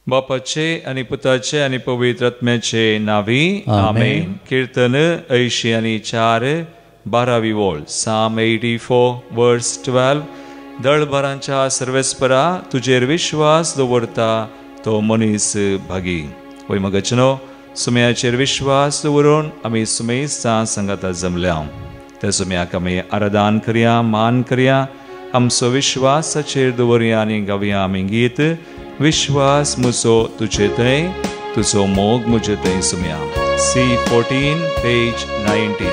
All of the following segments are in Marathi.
बापाचे आणि पुताचे आणि पवित्र आत्म्याचे नावी आमेन. कीर्तन 84 12वी ओळ. Psalm 84 verse 12. दळभरांच्या सर्वेस्परा तुजेर विश्वास दवरता तो मनीस भागी. वैमगचनो सुमयाचेर विश्वास दवरून आमी सुमेस्तां संगाता जमल्या. त्या सुमयाक आमी आराधन करया, मान करया. आमचो विश्वासाचेर दवरया आनी गावया आमी गीत. विश्वास मुसो तुजे थंय, तुजो मोग मुजे थंय सुमया. C14 page 90.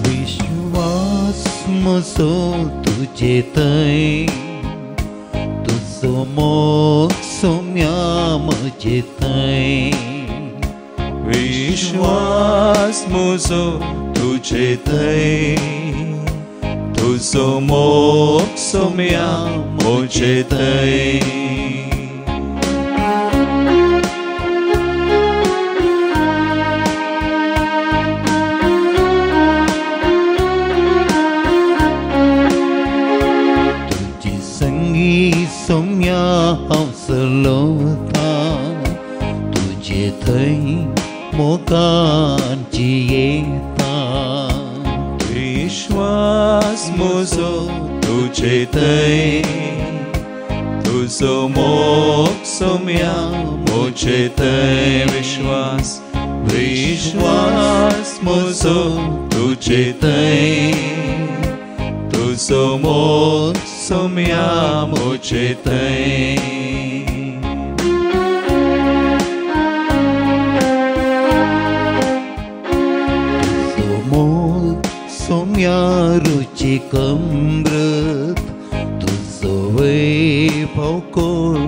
विश्वास मुसो तुजे थंय, तुजो मोग सुम्या म्हजे थंय. विश्वास मुजो तुजे थंय, तुजो मोग सुम्या म्हजे थंय. तुजी संगी सुम्या हांव चलोता, तुजे थंय मोगांची येता. विश्वास मुजो तुजे थंय, तुजो मोग सुम्या म्हजे थंय. विश्वास विश्वास मुजो तुजे थंय, तुजो मोग सुम्या म्हजे थंय. सोम्या रुचीक अमृत, तुजो वैभव कोण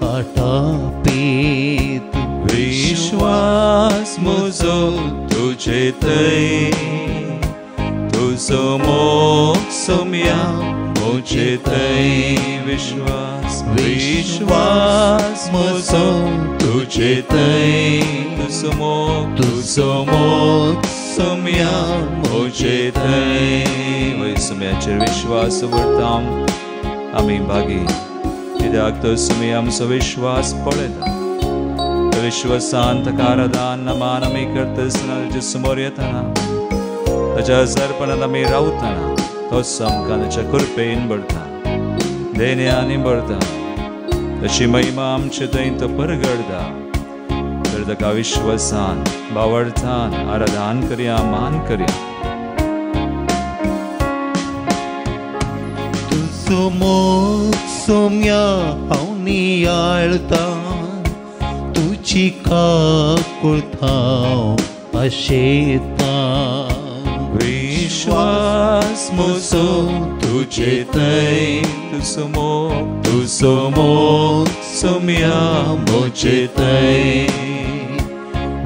आटापीत. विश्वास मुजो तुजे थंय, तुजो मोग सुम्या म्हजे थंय. विश्वास विश्वास मुजो तुजे थंय, तुजो मोग सुम्या म्हजे थंय. वय सुम्याचेर विश्वास दवरतां आमी भागी. कित्याक तो सुमी आमचो विश्वास पळयता. त्या विश्वासान ताका आराधन मान आमी करतना ताचे समोर येतना, ताच्या हजरपणांत आमी रावतना तोच आमकां ताच्या कृपेन भरता, देण्यानी भरता. ताची महिमा आमचे थंय तो परगडता. तर ताका विश्वासान बावडतान आराधन करया, मान करया. तुजो मोग सोम्या हांव नियाळता, तुजी काकुळता हांव आशेता. विश्वास मुजो तुजे थंय, तुजो मोग सुम्या म्हजे थंय.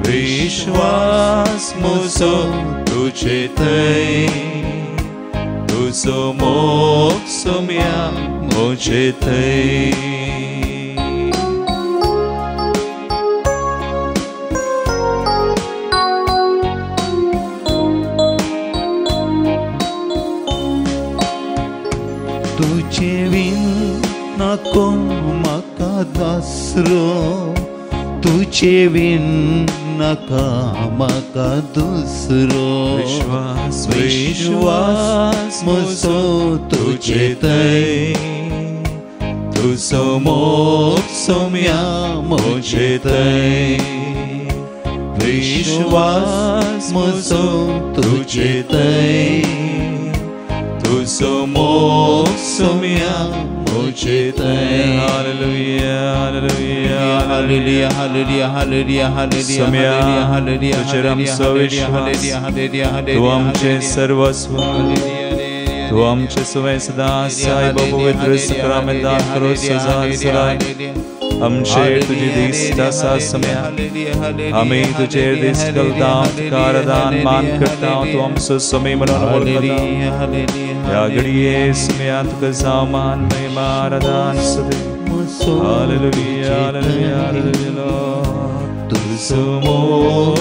विश्वास मुजो तुजे थंय, तुजो मोग सुम्या म्हजे थंय. तुजे विन ना कोण म्हाका दासरो, तुजे विन नाका म्हाका दुसरो. विश्वास मुजो तुजे थंय, तुजो मोग सुम्या म्हजे थंय. विश्वास मुजो तुजे थंय, तुजो मोग सुम्या म्हजे थंय. Hallelujah hallelujah hallelujah hallelujah hallelujah hallelujah hallelujah. तुजेर आमचो विश्वास, तूं आमचें सर्वस्व, तूं आमचें सुवें सदां आसाय. पवित्र सक्रमेंतांत करो सजाय सराय. आमचेर तुजी दिस्त आसा सुम्या, आमी तुजेर दिस्त घालता, तुका आराधन मान करता. तूं आमचो सुमी म्हणून वळखता. ह्या घडये सुम्या तुका जावं मान महिमा आराधन स्तुती. Hallelujah hallelujah hallelujah. तू समोर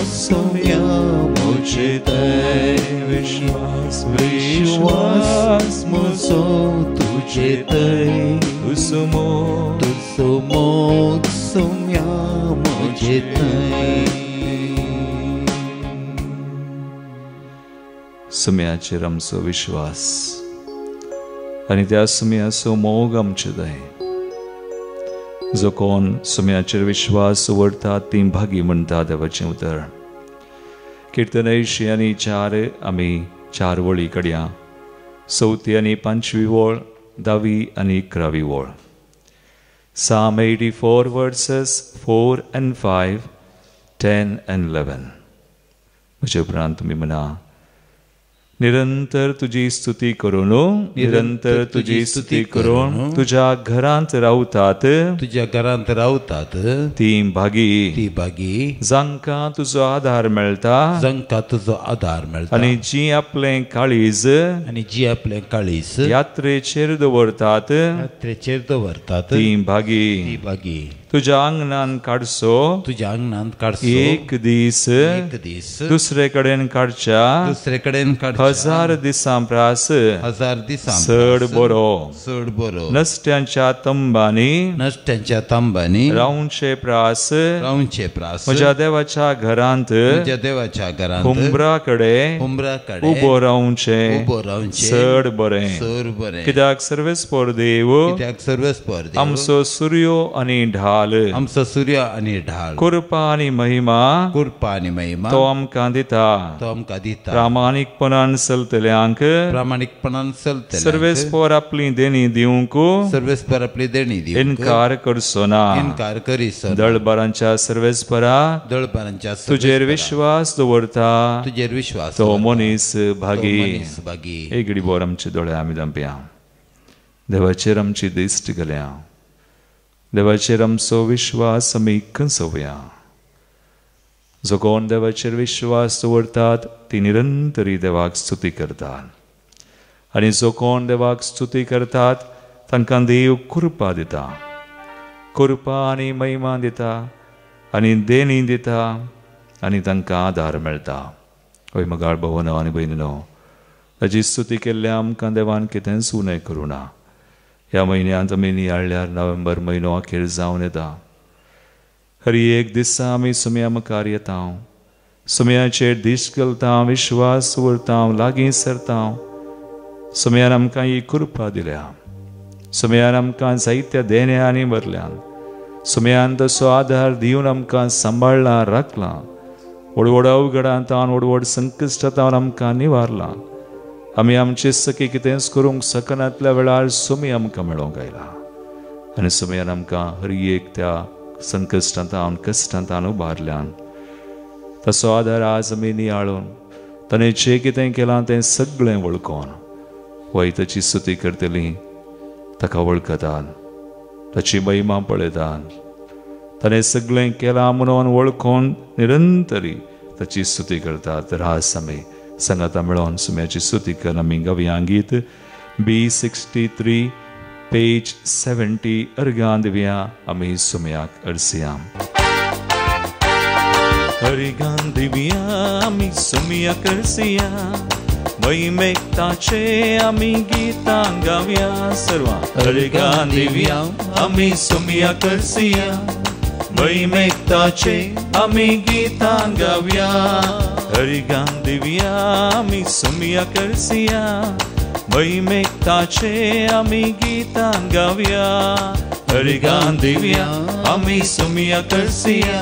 मुझे तय विश्वास विश्वास मुझो तुझे तय तू समोर मुझे तय सुम्याचेर आमचो विश्वास आनी त्या सुम्याचो मोग आमचे दय जो कोण सुम्याचेर विश्वास दवरता ती भागी म्हणटा देवाचें उतर कीर्तन 84 आमी 4 वळी काडया 4 आनी 5वी वळ 10वी आनी 11वी वळ Psalm 84 verses 4 and 5 10 and 11 म्हजे उपरांत तुमी म्हणा निरंतर तुझी स्तुती करून निरंतर तुझी स्तुती करून तुझ्या घरांत रावतात ती भागी जांकां तुजो आधार मेळटा आनी जी आपलें काळीज यात्रेचेर दवरतात ती भागी तुझ्या आंगणान काडसो एक दीस दुसरे कडेन काडच्या 1000 दिसां प्रास चड बरो नसत्यांच्या तंबांनी रावचे प्रास म्हज्या देवाच्या घरांत हुंबरा कडेन उबो रावचे चड बरें कित्याक सर्वेस्पर देव आमचो सूर्य आनी ढाल कृपा आनी महिमा तो आमकां दिता प्रामाणिकपणान चलतल्यांक सर्वेस्पर आपली देणी दिवंक इन्कार करचो ना दळबारांच्या सर्वेस्परा तुजेर विश्वास दवरता तो मनीस भागी एक घडी बोर आमचे दोळे आमी धांपया देवाचेर आमची दिश्ट घाल्या देवाचेर आमचो विश्वास आमी कंसोवया जो कोण देवाचेर विश्वास दवरतात ती निरंतरी देवाक स्तुती करतात आनी जो कोण देवाक स्तुती करतात तांकां देव कृपा दिता कृपा आनी महिमा दिता आनी देणी दिता आनी तांकां आदार मेळटा हय मगाळ भवनो आनी भयणीनो ताची स्तुती केल्ल्या आमकां देवान कितेंच उणें करूं ना ह्या म्हयन्यांत आमी नियाळ्यार नोव्हेंबर म्हयनो अखेर जावन येता हर एक दिसा आमी सुम्या मुखार येता सुम्याचेर दिश्ट घालता विश्वास दवरता लागीं सरता सुम्यान आमकां ही कृपा दिल्या सुम्यान आमकां जायत्या देण्यांनी भरल्यान सुम्यान तसो आधार दिवन आमकां सांबाळला राखला व्हड अवघडांतान व्हड संकश्टांतान आमकां निवारला आमी आमचे सखी कितेंच करूंक सकनातल्या वेळार सुमी आमकां मेळोंक आयला आनी सुमयान आमकां हर एक त्या संकश्टांतान कश्टांतान उबारल्यान तसो आदार आज आमी नियाळून ताणें जें कितें केलां तें सगळें वळखोन वयताची स्तुती करतलीं ताका वळखतात ताची महिमा पळयतात ताणें सगळें केलां म्हणून वळखोन निरंतरी ताची स्तुती करतात रास आमी संगता मेळोन सुम्याची स्तुती कर आमी गावया गीत B63 पेज 70 अर्गां दिवया आमी सुम्याक अर्सया अर्गां दिवया आमी सुम्याक अर्सया महिमेक ताचे आमी गितां गावया सर्वां अर्गां दिवया आमी सुम्याक अर्सया महिमेक ताचे आमी गितां गावया अर्गां दिवया आमी सुम्याक अर्सया महिमेक ताचे आमी गितां गावया अर्गां दिवया आमी सुम्याक अर्सया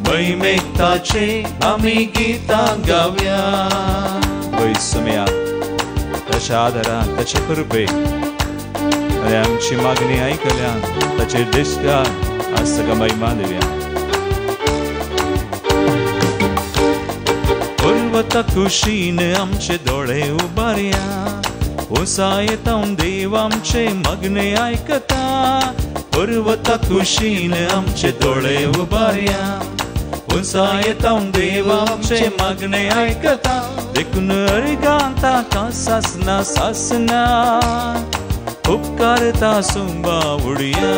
महिमेक ताचे आमी गितां गावया वै सुम्या ताच्या आदारान ताचे कृपेक आनी आमची मागणी आयकल्यान ताचे दिश्ट घाल आज ताका महिमा दिवया पर्वता कुशीन आमचे दोळे उबारया ओसायेतां देव आमचे मागणे आयकता पर्वता कुशीन आमचे दोळे उबारया ओसायेतां देव आमचे मागणे आयकता देखून अर्गां ताका सासना उपकारता सुंबावुडिया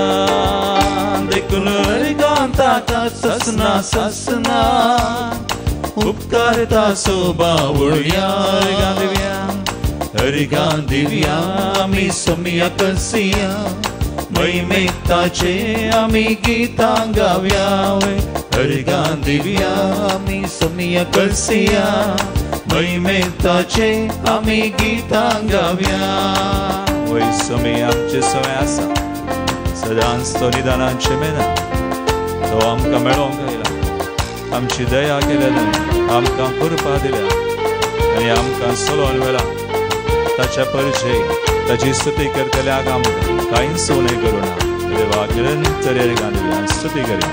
देखून अरिगांता का ससना ससना उपकारता सोबावुडिया अरिगां दिव्या आम्ही सोमिया कसिया महिमेताचे आम्ही गीतां गाव्या अरिगां दिव्या आम्ही सोमिया कसिया महिमेताचे आम्ही गीतां गाव्या वै सोमी आमचे सोय आसा सदांच तो निदानाचे मेना तो आमकां मेळोंक आयला आमची दया केल्या आमकां कृपा दिल्या आनी आमकां सोलोन वेला ताच्या परिचय ताची स्तुती करतल्याक आमकां कांय सोने करुना देवाक निरंतर अरिगां स्तुती करी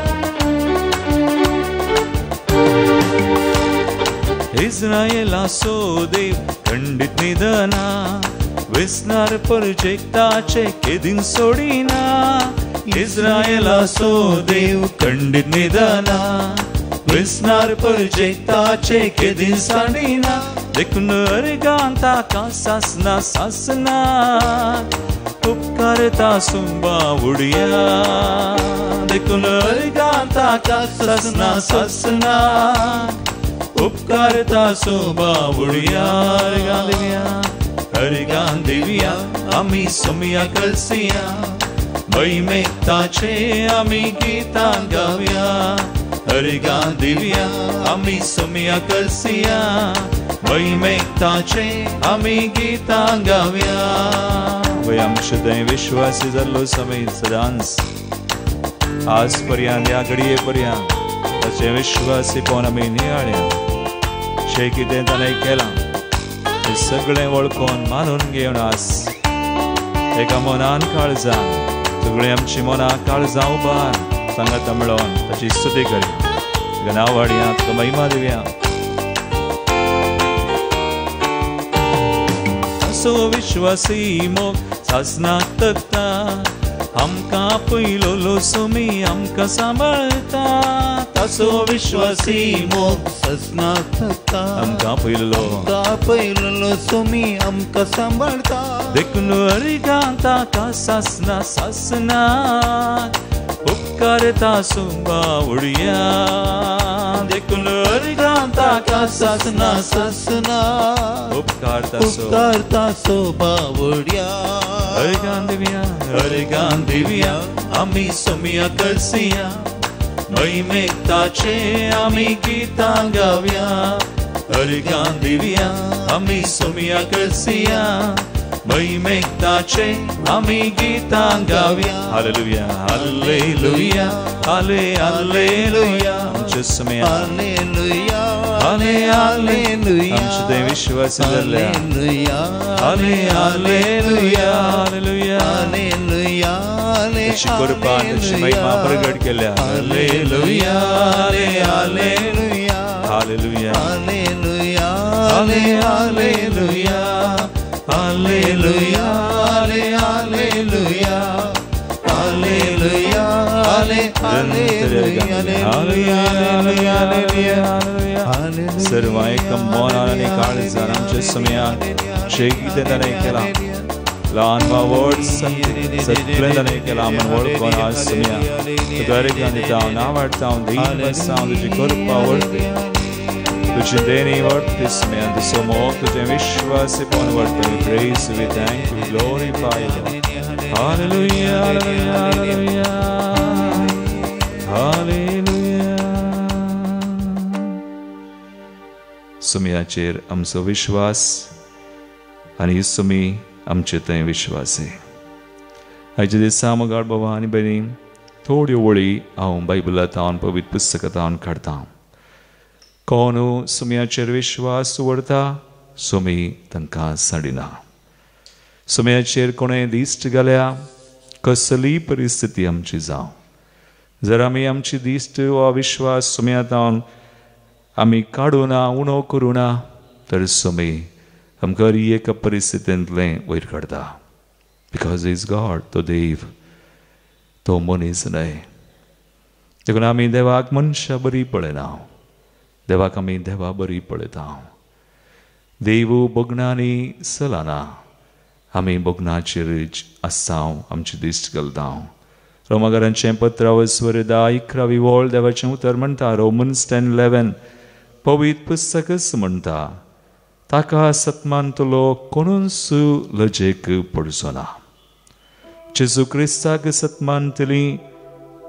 इस्रायेला सो देव खंडित निधना विस्नार परजेक्ताचे केदीन सोडिना इस्रायेला सो देव खंडित निधना विस्नार परजेक्ताचे केदीन सोडिना देखून अरिगांता का सासना सासना उपकारता सुंबावुडिया देखून अरिगांता का सासना सासना उपकारता सुंबावुडिया अरिगां दिव्या आम्ही सोमिया कसिया महिमेताचे आम्ही गीतां गाव्या अरिगां दिव्या आम्ही सोमिया कसिया महिमेताचे आम्ही गीतां गाव्या वय आमचे थंय विश्वासी जाल्लो समय सदांच आज पर्यंत ह्या घडये पर्यंत ताचे विश्वासी पोवन आमी नियाळ्या जे कितें ताणें केलां तें सगळें वळखून मानून घेवन आस एका मनान काळजान सगळीं आमची मनां काळजां उबार सांगाता मेळोन ताची स्तुती करी नांव वाडया तुका महिमा दिवया असो विश्वासी मोग सासनाक तकता आमकां पयलो सोमी आमकां सांबाळता तसो विश्वासी मोग सासनाक तकता आमकां पयलो सोमी आमकां सांबाळता देखून अरिगांता का सासना सासना उपकारता सुंबावुडिया देखून अरिगांता का सासना सासना उपकारता सोबावुडिया अरिगां दिव्या आम्ही सोमिया कसिया महिमेताचे आम्ही गीतां गाव्या अरिगां दिव्या आम्ही सोमिया कसिया महिमेताचे आम्ही गीतां गाव्या हालेलुया हालेलुया हाले हालेलुया आमचे सोमिया हालेलुया हाले हालेलुया आमचे ते विश्वासी जाल्ले हाले हालेलुया हालेलुया हालेलुया ताची कृपा ताची महिमा प्रगट केल्या हालेलुया हाले हालेलुया हालेलुया हालेलुया हाले हालेलुया हालेलुया हाले हालेलुया हालेलुया हालेलुया सर्व एकम मौनान आणि काळजान आमच्या समयात जे कितें ताणें केलां ल्हान वा व्हड सगळें ताणें केलां आमी वळखून आज समयात तुका अरिगां दिता हांव नांव वाडटा हांव देईन बसता हांव तुजी कृपा वळखता तुझी देणी वर्ती समयात तुजो मोग तुजें विश्वासी पोवन वर्ता we praise we thank you glorify hallelujah hallelujah hallelujah सुमयाचेर आमचो विश्वास आनी सुमी आमचे थंय विश्वास आयच्या दिसा मोगाळ बाबा आनी भयणी थोड्यो वळी हांव बायबलांतल्यान पवित्र पुस्तकांतल्यान काडटां कोण सुमयाचेर विश्वास दवरता सुमी तांकां साडिना सुमयाचेर कोणें दिश्ट घाल्या कसली परिस्थिती आमची जावं जर आमी आमची दिश्ट वा विश्वास सुमयातावन आमी काडूना उणो करूना तर सुमी आमकां एका परिस्थितींतलें वयर काडटा बिकॉज इज गॉड तो देव तो मनीस न्हय देखून आमी देवाक मनशां बरी पळयना देवाक आमी देवा बरी पळयता देव बगणांनी चलना आमी बोगनाचेर आसांव, आमची दिश्ट घालतां. रोमाकारांचें 15 ओळ देवाचें उतर म्हणटा, रोमन्स 10:11 पवित्र पुस्तकच म्हणटा, ताका सत्मानतलो कोणूच लजेक पडचो ना. जेजू क्रिस्ताक सत्मानतली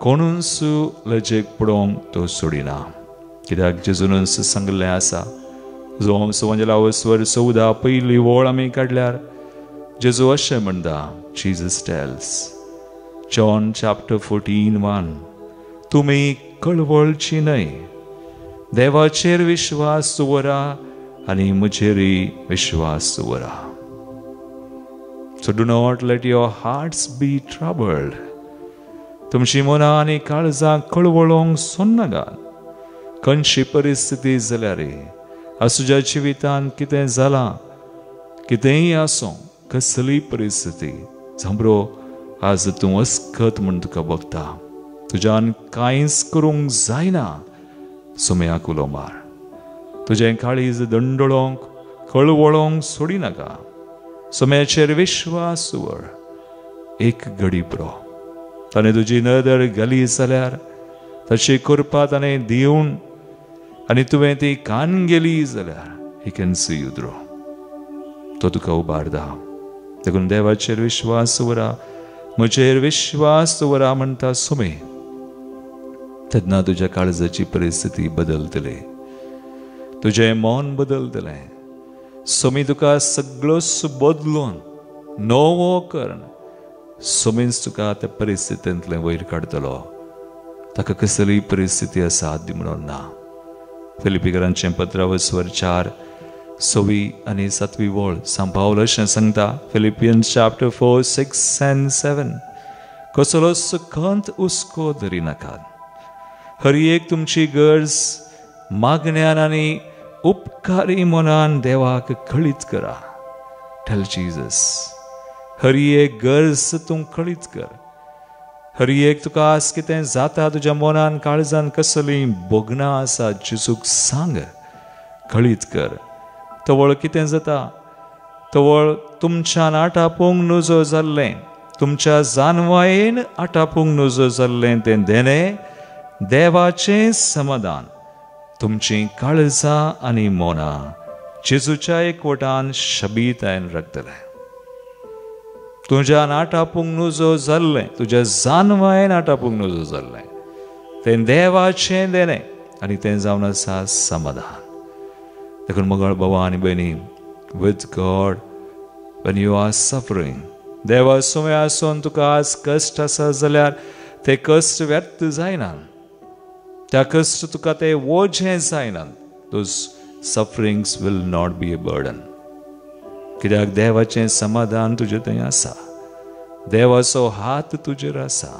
कोणूच लजेक पडोवंक तो सोडिना. कित्याक जेजून सांगलें आसा. जो सुवांजलावस्वर 14 पयली ओळ आमी काडल्यार जेजू अशें म्हणटा, जीजस टेल्स, जॉन चॅप्टर 14:1 तुमी कळवळची न्हय, देवाचेर विश्वास दवरा आनी म्हजेरय विश्वास दवरा. So do not let your hearts be troubled. तुमची मनां आनी काळजां कळवळोंक सोन्नागात. खंयची परिस्थिती जाल्यार आसूं जिवितांत कितें जालां, कितेंय आसूं, कसली परिस्थिती झांबरो आज तूं अस्खत म्हूण तुका बगता, तुज्यान कांयच करूंक जायना, सुमयाक उलो मार. तुजें काळीज दंडळोंक कळवळोंक सोडिनाका. सुमयाचेर विश्वास दवर. एक घडी पुरो ताणें तुजी नदर घाली जाल्यार तशी करपा ताणें दिवन आनी तुवें ती कान गेली जाल्यार he can see you through. तो तुका उबारता. देखून देवाचेर विश्वास दवरा, म्हजेर विश्वास दवरा म्हणटा सुमे. तेन्ना तुज्या काळजाची परिस्थिती बदलतली, तुजें मन बदलतलें. सुमी तुका सगळोच बदलून नवो करून सुमीच तुका त्या परिस्थितींतले वयर काडतलो. ताका कसलीय परिस्थिती असाध्य म्हणून ना. फिलिपिकरांचें 15:4 आनी 7 ओळ सांत पावल अशें सांगता, फिलिपियन्स चॅप्टर 4, 6 and 7 कसलोच खंत हुस्को धरिनाकात. हर एक तुमची गरज मागण्यान आनी उपकारी मनान देवाक कळीत करा. Tail Jesus. हर एक गरज तूं कळीत कर. हर एक तुका आज कितें जाता, तुज्या मनान काळजान कसली बोगनां आसा, जेजूक सांग, कळीत कर. तवळ कितें जाता, तवळ तुमच्यान आटापूंक नजो जाल्लें, तुमच्या जानवायेन आटापूंक नजो जाल्लें तें देणें देवाचें समाधान तुमची काळजां आनी मनां जेजूच्या एकवटान शबीतायेन राखतलें. तुज्यान आटापूंक नजो जाल्लें, तुज्या जानवायेन आटापूंक नजो जाल्लें तें देवाचें देणें आनी तें जावन आसा समाधान. देखून मोगाळ भावा आनी भयणी, with God when you are suffering, देवा सुमे आसून तुका आज कश्ट आसा जाल्यार ते कश्ट व्यर्थ जायना. त्या कश्ट तुका ते वोझें जायना. Those sufferings will not be a burden. कित्याक देवाचें समाधान तुजे थंय आसा. देवाचो हात तुजेर आसा.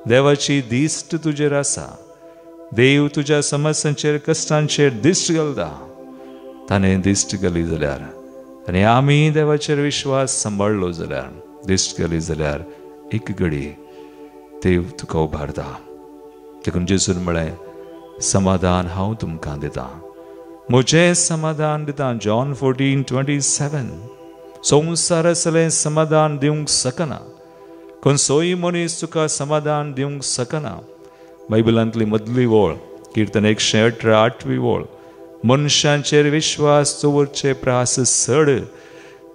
देवाची दिश्ट तुजेर आसा. देव तुज्या समस्यांचेर कश्टांचेर दिश्ट घालता. ताणें दिश्ट घाली जाल्यार आनी आमी देवाचेर विश्वास सांबाळलो जाल्यार, दिश्ट घाली जाल्यार एक घडी देव तुका उबारता. देखून जेजून म्हळें, समाधान हांव तुमकां दितां, म्हजें समाधान दितां. जॉन 14:27 संवसारातलें समाधान दिवंक शकना, खंयचोय मनीस तुका समाधान दिवंक शकना. बायबलांतली मदली ओळ, कीर्तन 118 8वी ओळ, मनशांचेर विश्वास दवरचे प्रास सड,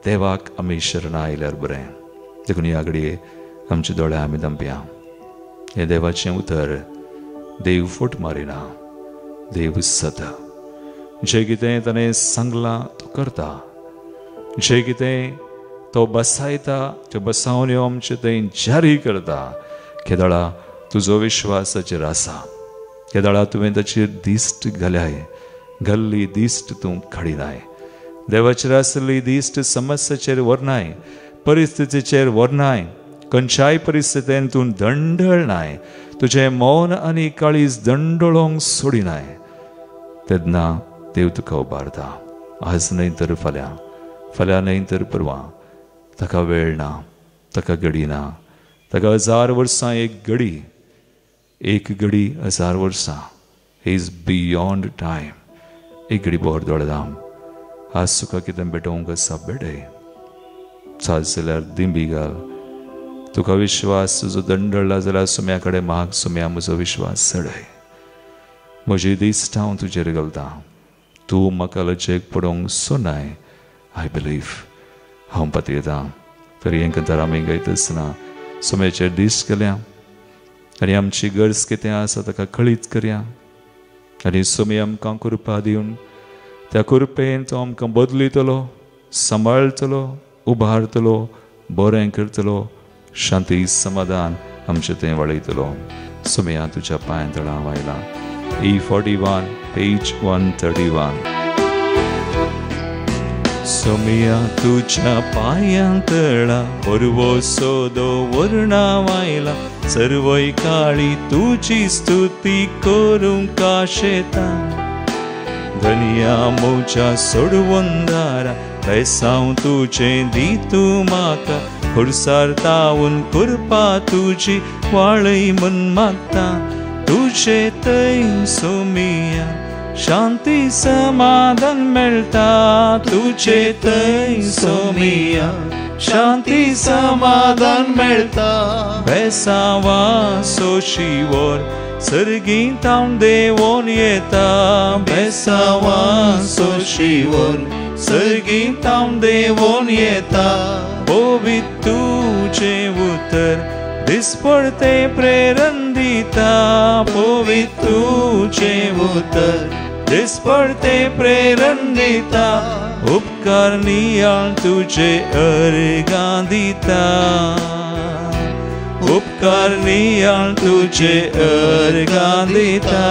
देवाक आमी शरण आयल्यार बरें. देखून ह्या घडये आमचे दोळे आमी धांपया. हें देवाचें उतर देव फूट मारिना, देव सता. जें कितें ताणें सांगलां तो करता. जें कितें तो बसायता तें बसावन ह्यो आमचे थंय जारी करता. केदळा तुजो विश्वास ताचेर आसा. केदळा तुवें ताचेर दिश्ट घाल्याय, घाल्ली दिश्ट तूं काडिनाय. देवाचेर आसली दिश्ट समस्येचेर व्हरनाय, परिस्थितीचेर व्हरनाय. खंयच्याय परिस्थितीन तूं दंडळनाय, तुजें मौन आनी काळीज दंडळोंक सोडिनाय. तेन्ना देव तुका उबारता. आज न्हय तर फाल्यां, फाल्यां न्हय तर परवां. ताका वेळ ना, ताका घडी ना. ताका 1000 वर्सां एक घडी, एक घडी 1000 वर्सां. He is beyond time. एक घडी बोर दोळे धाम. आज तुका कितें भेटोवंक आसा बेडय. जाल्यार दिंबी घाल. तुका विश्वास तुजो दंडळला जाल्यार सुम्याकडे माग. सुम्या म्हजो विश्वास चडय. म्हजी दिश्ट हांव तुजेर घालता. तूं म्हाका लजेक पडोवंक सोनाय. I believe. हांव पातयेता. तरी हें कंतार आमी गायता आसतना सुम्याचेर दिश्ट केल्या आनी आमची गरज कितें आसा ताका कळीत करया. आनी सुमी आमकां कृपा दिवन त्या कृपेन तो आमकां बदलितलो, सांबाळटलो, उबारतलो, बरें करतलो, शांती समाधान आमचें तें वळयतलो. सुम्या तुज्या पांय तळां आयला. E41 page 131. सुम्या तुझ्या पायांतळा बरवो सोदो वर्णाव आयला. सर्वय काळी तुझी स्तुती करूंक आशेता. धनिया मोच्या सोडवंदारा पैसांव तुजें दितू म्हाका. खुर्सार तावून कृपा तुजी वाळय म्हूण मागता. तुजे थंय सुम्या शांती समाधान मेळटा. तुजे थंय सुम्या शांती समाधान मेळटा. बेसावा सोशीवर सर्गींत हांव देंवोन येता. बेसावा सोशीवर सर्गींत हांव देंवोन येता. बोवीत तुजें उतर दिसपडते प्रेरण दिता. बोवीत तुजें उतर दिसपडते प्रेरण दिता. उपकार नियाळ तुजे अर्गां दिता. उपकार नियाळ तुजे अर्गां दिता.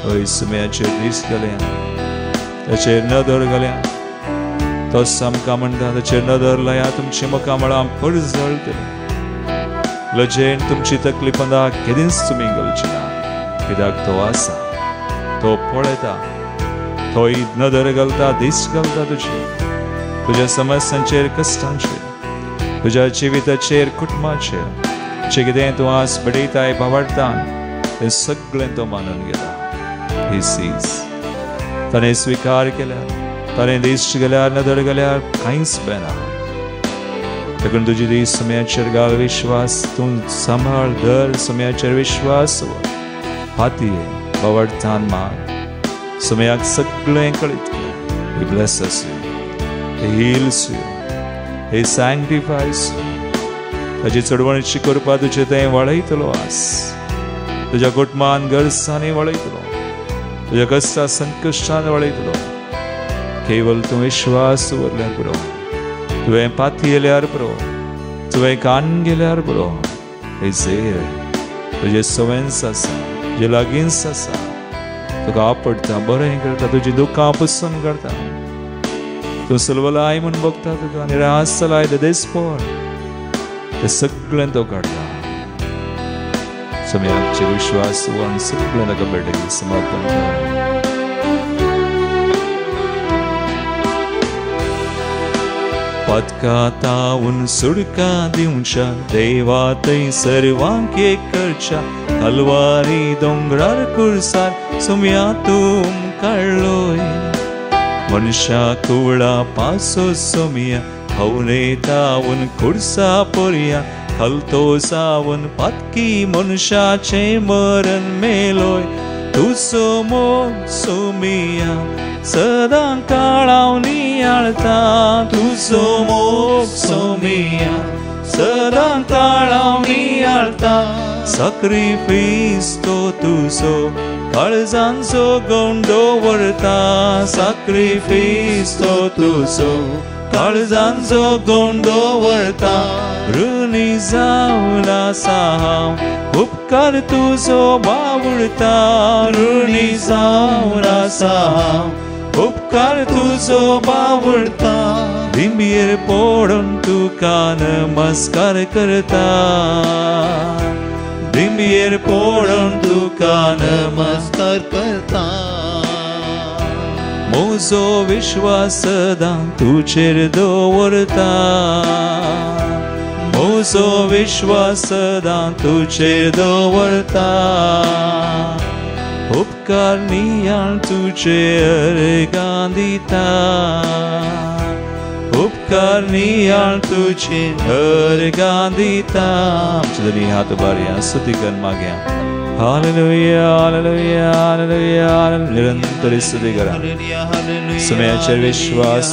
हय सुम्याचेर दिश्ट घाल्या. ताचेर नदर घाल्या. तो आमकां म्हणटा ताचेर नदर लाया. तुमची मोकामळां पड जळटली. लजेन तुमची तकलीफां केदींच तुमी घालची ना. कित्याक तो आसा. तो पळयता. तो नदर घालता, दिश्ट घालता तुज्या समस्यांचेर, कश्टांचेर, तुज्या जिविताचेर, कुटुंबाचेर. जे कितें तूं आस बडयताय भावार्थान तें सगळें तो मानून घेता. He sees. ताणें स्विकार केल्यार, ताणें दिश्ट गेल्यार, नदर गेल्यार कांयच बेना. देखून तुजी दीस सुम्याचेर घाल विश्वास. तूं सांबाळ धर. सुम्याचेर विश्वास दवर. फातये भावार्थान माग. सुम्याक सगळें कळीत कर. He blesses you. He heals you. He sanctifies you. ताची चडवणीची कृपा तुजें तें वळयतलो आस. तुज्या कुटुंबान गरजांनी वळयतलो. तुज्या कश्टा संकश्टान वळयतलो. केवळ तूं विश्वास दवरल्यार पुरो. तुवें पातयेल्यार पुरो. तुवें कान गेल्यार पुरो. हेजेर तुजे सवयन्स आसा, तुजे लागींच आसा. तुका आपडटा, बरें करता, तुजी दुखां पुसून काडटा. तूं सुलवलाय म्हूण बगता. तुका निराश जालाय देस्पोर तें सगळें तो काडटा. सुम्याचेर विश्वास दवरून सगळें ताका बेडी समर्पण कर. पदका तावून सुडका दिवच्या देवा थंय सर्वांक एक करच्या. कलवारी दोंगरार कुर्सार सुम्या तूं काडलोय. मनशा कुळा पासो सुम्या हवने तावून कुर्सा पोरया. खलतो सावन पत्की मनशाचे मरण मेलोय. तुजो मोग सुम्या सदां काळाव नियाळता. तुजो मोग सुम्या सदां काळाव नियाळता. सॅक्रिफीस तो तुजो काळजांचो गोंडो व्हरता. सॅक्रिफीस तो तुजो काळजांचो गोंडो व्हरता. ऋणी जावन आसा हांव उपकार तुजो बावुरता. ऋणी जावन आसा हांव उपकार तुजो बावुरता. दिंबयेर पडून तुका नमस्कार करता. दिंबयेर पडून तुका नमस्कार करता. म्हजो विश्वास सदां तुजेर दवरता. म्हजो विश्वास सदां तुजेर दवरता. उपकार नियाळ तुजे अर्गां दिता. उपकार नियाळ तुझे अर्गां दिता. आमचे दोनी हात उबारया, स्तुती कर मागया. Hallelujah hallelujah hallelujah. निरंतर स्तुती करा. सुमयाचेर विश्वास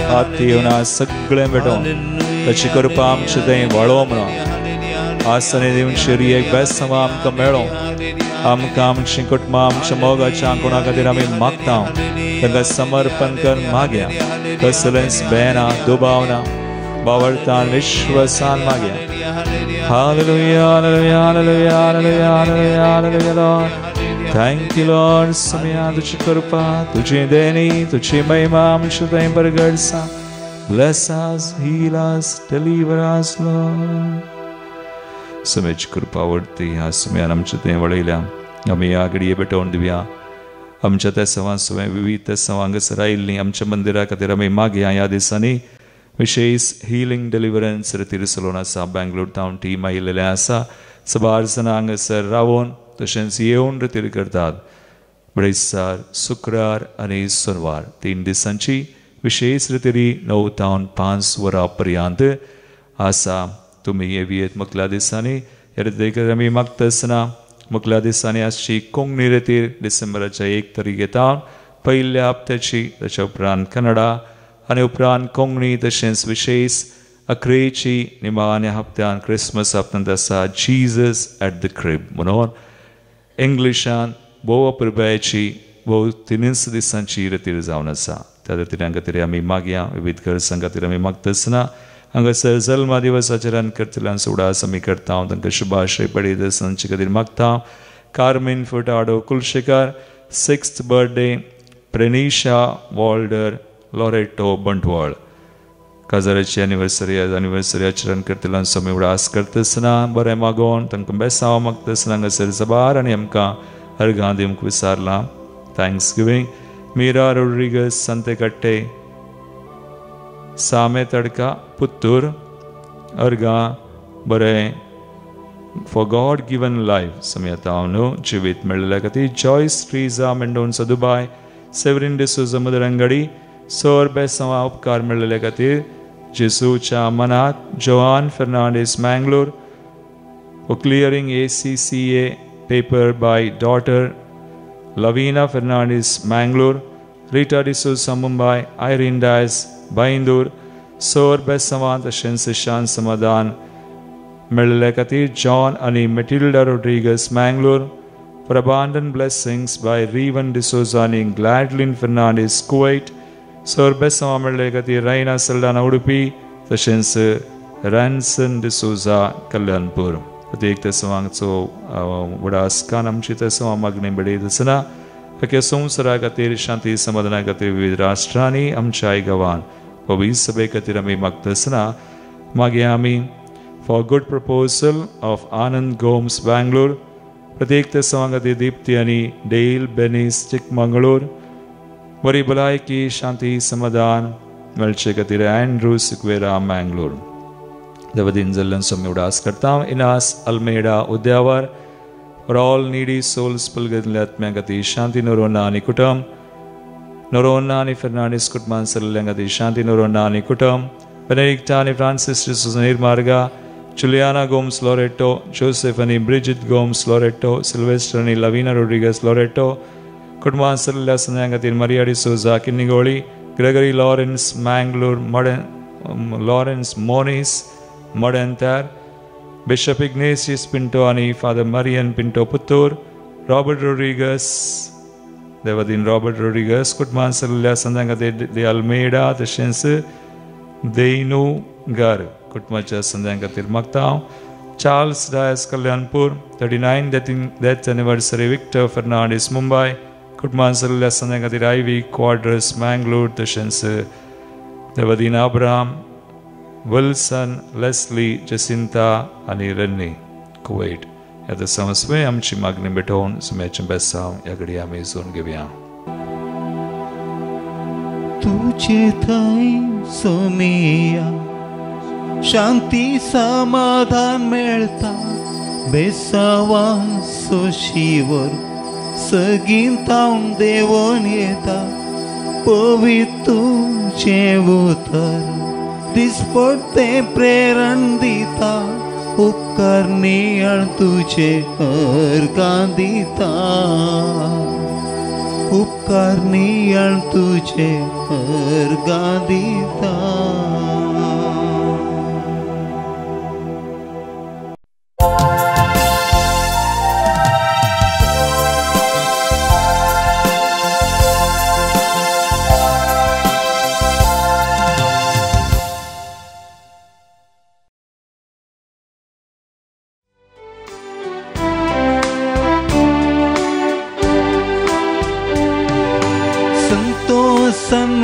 हात येवना सगळें भेटोवन ताची कृपा आमचे थंय वळो म्हणून आसने दिवन शरियेक बेसांव आमकां मेळो. आमकां आमची कुटुंबां आमच्या मोगाच्या कोणा खातीर आमी मागता. तांकां समर्पण कर मागया. कसलेंच भेना दुबाव ना, बावरतान विश्वासान मागया. Hallelujah hallelujah hallelujah hallelujah hallelujah hallelujah lord. Thank you lord. सुमया तुझी कृपा, तुझी देणी, तुझी महिमा आमच्या थंय परगडसा. Bless us, heal us, deliver us, Lord. सुमेची कृपा वर्ती ह्या सुमयान आमच्या थंय वळयल्या. आमी ह्या घडये भेटोवन दिवया. आमच्या त्या सवां सुमे विविध त्या सवांगसर आयिल्लीं आमच्या मंदिरा खातीर आमी मागया. ह्या दिसांनी विशेष हिलिंग डिलिव्हरन्स रितीर चलोवन आसा. बेंगलोर टावन टीम आयिल्लें आसा. सबार जाणां हांगासर रावून तशेंच येवन रितीर करतात. ब्रेस्तार, शुक्रार आनी सोनवार 3 दिसांची विशेष रितीरी 9 तावन 5 वरां पर्यंत आसा. तुमी येवयेत मुखल्या दिसांनी. ह्या रितीर आमी मागता आसतना मुखल्या दिसांनी आसची कोंकणी रितीर डिसेंबराच्या 1 तारखेतावन पयल्या हप्त्याची, ताच्या उपरांत कन्नडा आनी उपरांत कोंकणी, तशेंच विशेष अकरेची निमाण्या हप्त्यान क्रिसमस हप्त्यांत आसा जिजस एट द क्रिब म्हणून. इंग्लिशान बोव पुरबायची बोव 3 दिसांची रितीर जावन आसा. त्या रितीरां खातीर आमी मागया. विविध गरजां खातीर आमी मागता आसतना हांगासर जल्मा दिवसाचेर करतल्यान उडास आमी करता. तांकां शुभाशय पडे दिसांचे खातीर मागता. Carmen Furtado Kulshekar 6th birthday. Prenisha Walder Loreto Bantwal काजाराची एनिवर्सरी आचरण करतल्यान आमी उडास करता आसतना बरें मागोवन तांकां बेसांव मागता आसतना हांगासर जबार आनी आमकां अर्गां दिवंक विचारलां. Thanks giving. Meera Rodrigues Santekatte सामे तडका पुत्तूर अर्गां बरें फॉर गॉड गिवन लायफ समयता न्हू जिवीत मेळिल्ल्या खातीर. जॉयस ट्रिजा Mendonca Dubai. Severine D'Souza Madarangadi सोर बेसांव उपकार मेळिल्ल्या खातीर जेसूच्या मनात. Joan Fernandes Mangalore for clearing ACCA paper by daughter. Lavina Fernandes Mangalore. Rita D'Souza Mumbai. Irene Dias Byndoor सोर बेसांवां तशेंच शांत समाधान मेळिल्ल्या खातीर. जॉन आनी Matilda Rodrigues Mangalore for अबांडन blessings bye रिवन D'Souza आनी ग्लॅडलिन फर्नांडीस कुवैट सोर बेसांवां मेळिल्ल्या खातीर. रायना सल्डाना उडुपी तशेंच रॅन्सन डिसोजा कल्याणपूर. प्रत्येक तेसवांचो उडास कान आमची तेसवां मागणी बेडयत आसतना अख्या संवसारा खातीर शांती समाधाना खातीर विविध राष्ट्रांनी आमच्या गांवांत पवित्र सभे खातीर आमी मागता आसतना मागया आमी फॉर गुड प्रपोजल ऑफ आनंद गोम्स बँगलोर. प्रत्येक तेसवां खातीर दिप्ती आनी डेल बेनीस चिकमंगळूर बरी भलायकी शांती समाधान मेळचे खातीर. एंड्रू सिक्वेरा मँगलोर. देवदीन जाल्ल्यान आमी उडास करता. Inas Almeida Udyavar for all needy souls पुलगदिल्ल्या आत्म्या खातीर शांती नोरोना आनी कुटुंब. नोरोना आनी फर्नांडीस कुटुंबान सरल्या खातीर शांती नोरोना आनी कुटुंब. बेनेडिक्टा आनी Francis D'Souza Nirmarga. Juliana Gomes Loreto. Joseph आनी ब्रिजिट गोम्स लॉरेटो. सिल्वेस्टर आनी लविना रोड्रिगस लॉरेटो कुटुंबान सरल्या सगळ्यां खातीर. Maria D'Souza Kinnigoli. Gregory Lawrence Mangalore Lawrence Monis Madanthyar. Bishop Ignatius Pinto आनी father Marian Pinto Puttur. Robert Rodrigues देवदीन रॉबर्ट रोड्रिगस कुटुंबान सरल्या सगळ्यां खातीर. दे अल्मेडा तशेंच देनू घर कुटुंबाच्या सगळ्यां खातीर मागता. Charles Dias Kalyanpur 39 death anniversary. Victor Fernandes Mumbai कुटुंबान सरल्या सगळ्यां खातीर. आयवी क्वाड्रस मँगलोर तशेंच देवदीन अब्राहम विल्सन लेस्ली जसिंता आनी रन्नी कुवैट. ह्या समस्वे आमची मागणी भेटोवन सुमयाचें बेसांव ह्या घडी आमी जोडून घेवया. तुझे थंय सुमया शांती समाधान मेळटा. बेसांवां सोशीवर सगीं तावन देवून येता. पवित्र तुझे उतर दिसपडते प्रेरण दिता उपकारणी तुझे अर्गां दिता उपकारणी तुझे अर्गां दिता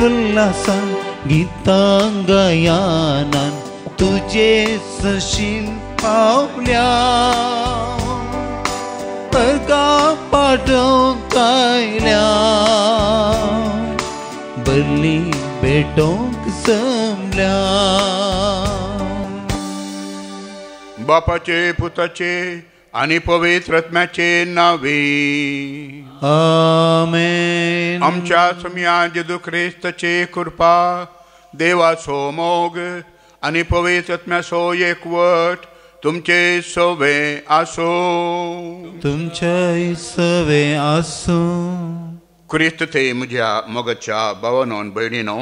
उल्हासान गीतांगायानान तुझे सशील पावल्या परका पाठोंक कायल्या बली भेटोंक जमल्या बापाचे पुताचे आणि पवित्र आत्म्याचे नावे आमेन. आमच्या सम्या जेजू ख्रिस्ताचे कृपा देवाचो मोग आणि पवित्र आत्म्याचो एकवट तुमचे सवे आसो तुमचे सवे आसो. ख्रिस्त ते म्हज्या मोगाच्या भावांनो आनी भयणींनो,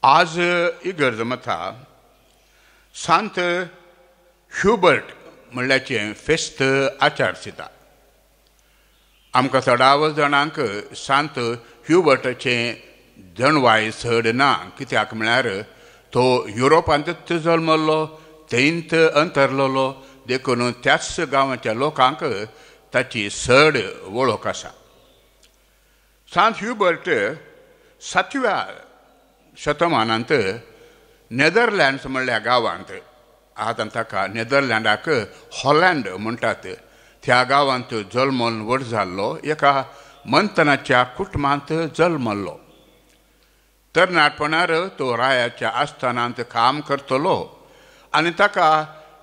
आज इगर्ज मथा सांत ह्युबर्ट म्हणल्याचे फेस्त आचारसिता. आमकां 13 जाणांक सांत ह्युबर्टाचे जणवाय चड ना, कित्याक म्हळ्यार तो युरोपांत जल्मलो, थंयच अंतरलोलो, देखून त्याच गांवाच्या लोकांक ताची चड वळख आसा. सांत ह्युबर्ट 7व्या शतमानांत नेदरलँड्स म्हणल्या गांवांत, आतां ताका नेदरलँडाक हॉलँड म्हणटात, त्या गांवांत जल्मून व्हड जाल्लो. एका मंथनाच्या कुटुंबांत जल्मल्लो. तरणाटपणार तो रायाच्या आस्थानांत काम करतलो आनी ताका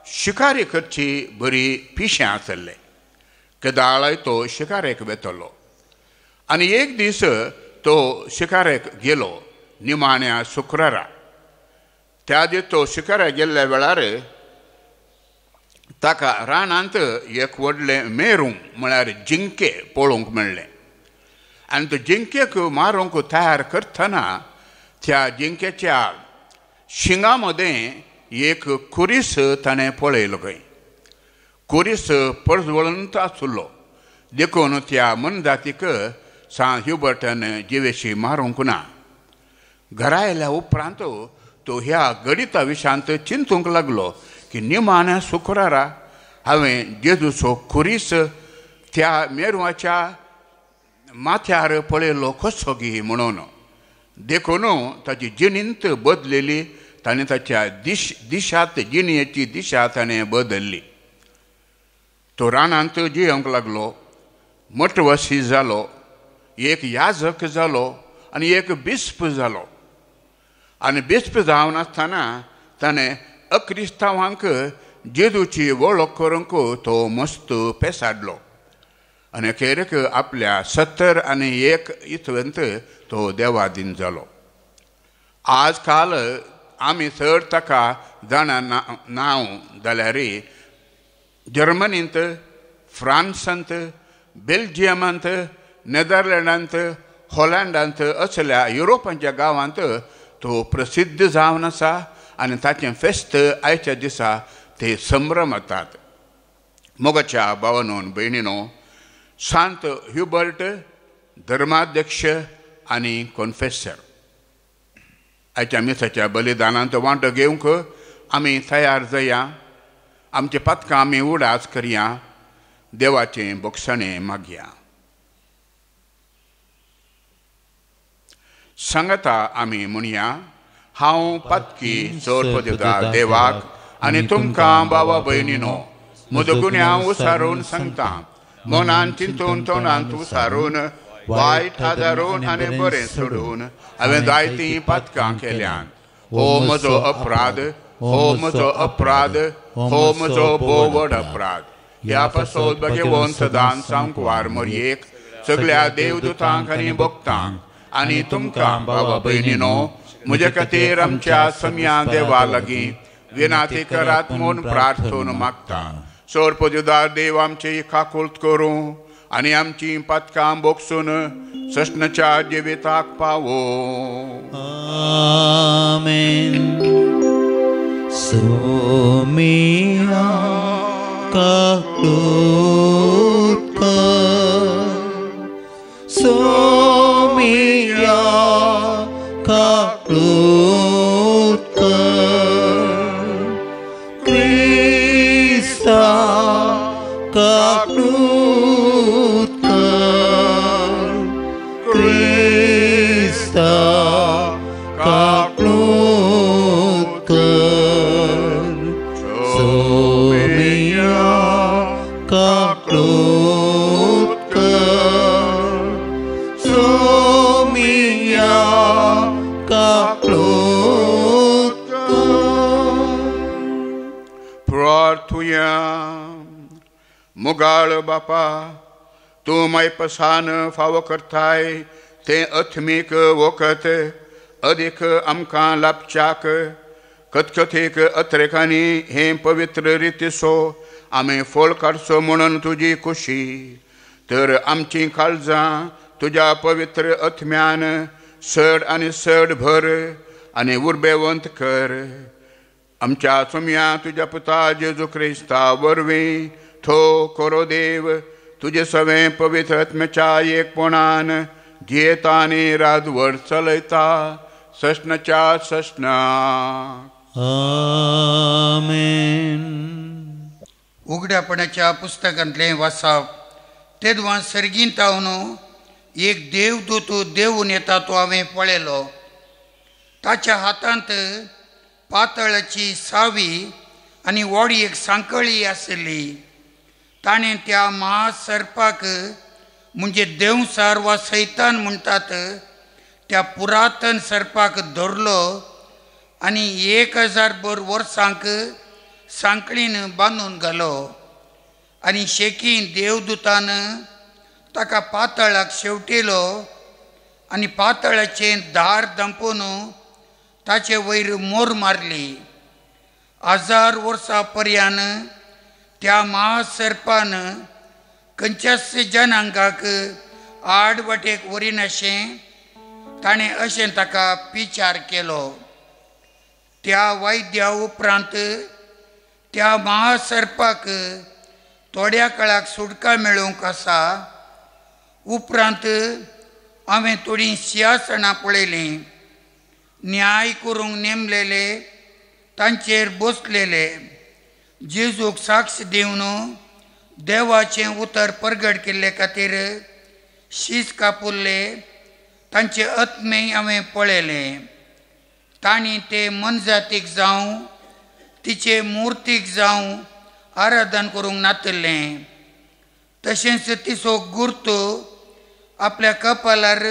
शिकारी करची बरी पिशें आसले. केदाळय तो शिकारेक वेतलो आनी एक दीस तो शिकारेक गेलो निमाण्या शुक्रारा. त्या दीस तो शिकारेक गेल्ल्या वेळार ताका रानांत एक व्हडलें मेरूं म्हळ्यार जिंके पळोवंक मेळ्ळें. आनी तो जिंकेक मारूंक तयार करतना त्या जिंकेच्या शिंगा मदें एक कुरीस ताणें पळयलो खंय. कुरीस परजवळूंत आसलो, देखून त्या मनजातीक सांत ह्युबर्टान जिवेशी मारूंक ना. घरा येयल्या उपरांत तो ह्या गणिता विशांत चिंतूंक लागलो की निमाण्या शुक्रारा हांवें जेजूचो कुरीस त्या मेरुवाच्या माथ्यार पळयलो कसो गी म्हणून. देखून ताची जिणींत बदलेली. ताणें ताच्या दिशांत जिणयेची दिशा ताणें बदल्ली. तो रानांत जियोंक लागलो, मठवसी जालो, एक याजक जालो आनी एक बिस्प जालो. आनी बिस्प जावन आसतना ताणें अक्रिस्तांवांक जेजूची वळख करूंक तो मस्त पेसाडलो. आनी अखेरेक आपल्या 71 इस्वेंत तो देवादीन जालो. आज काल आमी चड ताका जाणा नांव जाल्यार जर्मनींत, फ्रांसांत, बेल्जियमांत, नेदरलँडांत, हॉलँडांत असल्या युरोपाच्या गांवांत तो प्रसिद्ध जावन आसा. आनी ताचें फेस्त आयच्या दिसा ते संभ्रमतात. मोगाच्या भावांनो आनी भयणींनो, सांत ह्युबर्ट धर्माध्यक्ष आनी कॉन्फेसर. आयच्या मिसाच्या बलिदानांत वांटो घेवंक आमी तयार जाया. आमचे पथकां आमी उडास करया. देवाचें बक्षणें मागया. सांगता आमी म्हणया, हांव पत्की सोडपदिता देवाक आनी तुमकां भावा भयणींनो, म्हजो गुन्यांव उसारून सांगता. मनान चिंतून तोंडांत उसारून, वायट आदारून आनी बरें सोडून हांवें जायतीं पथकां केल्यात. हो म्हजो अपराध, हो म्हजो अपराध, हो म्हजो भोव व्हड अपराध. ह्या पासत भगवंत दान सांकवार मरयेक, सगळ्या देवदूतांक आनी भक्तांक आणि तुमकां भावा भयणीनो म्हजे खातीर आमच्या सम्या देवा लागीं विनाती करात म्हूण प्रार्थना मागता. सोरपदुदार देव आमची काकुळट करूं आनी आमची पथकां बोगसून सष्णच्या जिविताक पावो. आमेन. सोमिया काकुळट कर, सोमिया काकुळट कर, क्रिस्ता काकुळट कर, क्रिस्ता काकुळट कर, सोमिया काकुळट कर, सोमिया काकुळट कर. प्रार्थुया. मुगाळ बापा, तूं मैपसान फावो करताय ते अथमीक वखत अदीक आमकां लाभच्याक खतखतीक अत्रेकांनी हे पवित्र रितीसो आमी फळ काडचो म्हणून तुजी खुशी. तर आमची काळजां तुज्या पवित्र अथम्यान सड आनी सड भर आनी उर्बेवंत कर. आमच्या सम्या तुज्या पुता जेजू क्रिस्ता वरवीं थो कोरो देव तुजे सवें पवित्र आत्म्याच्या एकपणान जियेता आनी राजवट चलयता सष्णच्या सष्णा. आमेन. उगड्यापणाच्या पुस्तकांतलें वाचप. तेदवां सर्गींतावन एक देवदूत देवून येता तो हांवें पळयलो. ताच्या हातांत पातळाची सावी आनी व्हडी एक सांकळी आसली. ताणें त्या महासर्पाक म्हणजे देवसार वा सैतान म्हणटात त्या पुरातन सर्पाक धरलो आनी 1000 वर्सांक सांकळीन बांदून घालो. आनी शेकी देवदूतान ताका पातळाक शेवटिलो आनी पातळाचें दार दंपून ताचे वयर मोर मारली. 1000 वर्सां पर्यान त्या महासर्पान खंयच्याच जनांगाक आडवटेक वरिनाशें ताणें अशें ताका पिचार केलो. त्या वैद्या उपरांत त्या महासर्पाक थोड्या काळाक सुटका मेळोवंक आसा. उपरांत हांवें थोडीं सिंहासनां पळयलीं. न्याय करूंक नेमलेले तांचेर बसलेले. जेजूक साक्ष दिवन देवाचें उतर परगट केल्ले खातीर शीस कापुल्ले तांचे आत्मे हांवें पळयले. तांणी ते मनजातीक जावं तिचे मुर्तीक जावं आराधन करूंक नातल्लें. तशेंच तिचो गुर्त आपल्या कपालार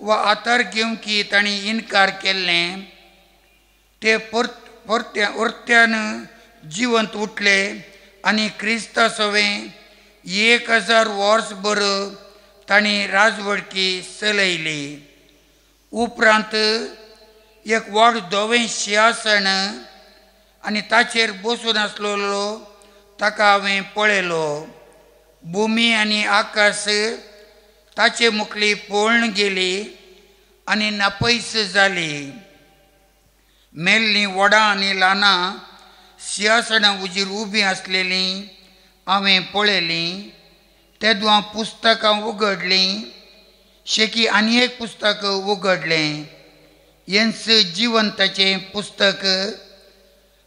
वा आतार घेवंकी तांणी इन्कार केल्लें. ते परत्यान जिवंत उठले आनी क्रिस्ता सवें 1000 वर्सभर तांणी राजवडकी चलयली. उपरांत एक व्हड धवें सिंहासन आनी ताचेर बसून आसलेलो ताका हांवें पळयलो. भुमी आनी आकाश ताचे मुखली पळोवन गेली आनी नापयस जाली. मेल्लीं वडां आनी ल्हानां सिंहासनां उजीर उबीं आसलेलीं हांवें पळयलीं. तेदवां पुस्तकां उगडलीं. शेकी आनी एक पुस्तक उगडलें. हेंच जिवंताचें पुस्तक.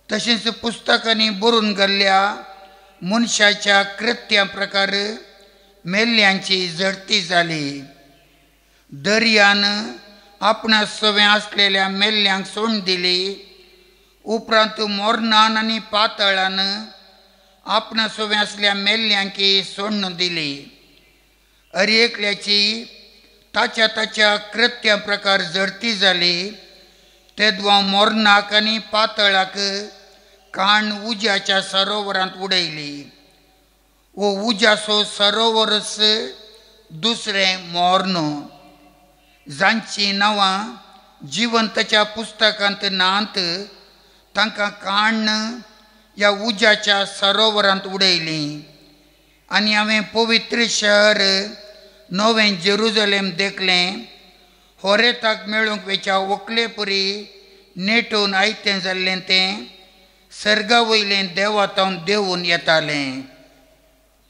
तशेंच पुस्तकांनी बरोवन घाल्ल्या मनशाच्या कृत्यां प्रकार मेल्ल्यांची झडती जाली. दर्यान आपणा सवें आसलेल्या मेल्ल्यांक सोडून दिली. उपरांत मोरनान आनी पातळान आपणा सवें आसल्या मेल्ल्यांकी सोडून दिली. हर एकल्याची ताच्या ताच्या कृत्यां प्रकार झडती जाली. तेदवां मोरनाक आनी पातळाक काण उज्याच्या सरोवरांत उडयली. वो उज्याचो सरोवरच दुसरें मोर्न. जांची नांवां जिवंतच्या पुस्तकांत नांत तांकां काण्ण ह्या उज्याच्या सरोवरांत उडयलीं आनी हांवें पवित्र शहर नवें जेरुजलेम देखलें होरेताक मेळूंक वेच्या व्हंकले परी नेटोवन आयतें जाल्लें तें सर्गा वयलें देवातावन देंवून येतालें.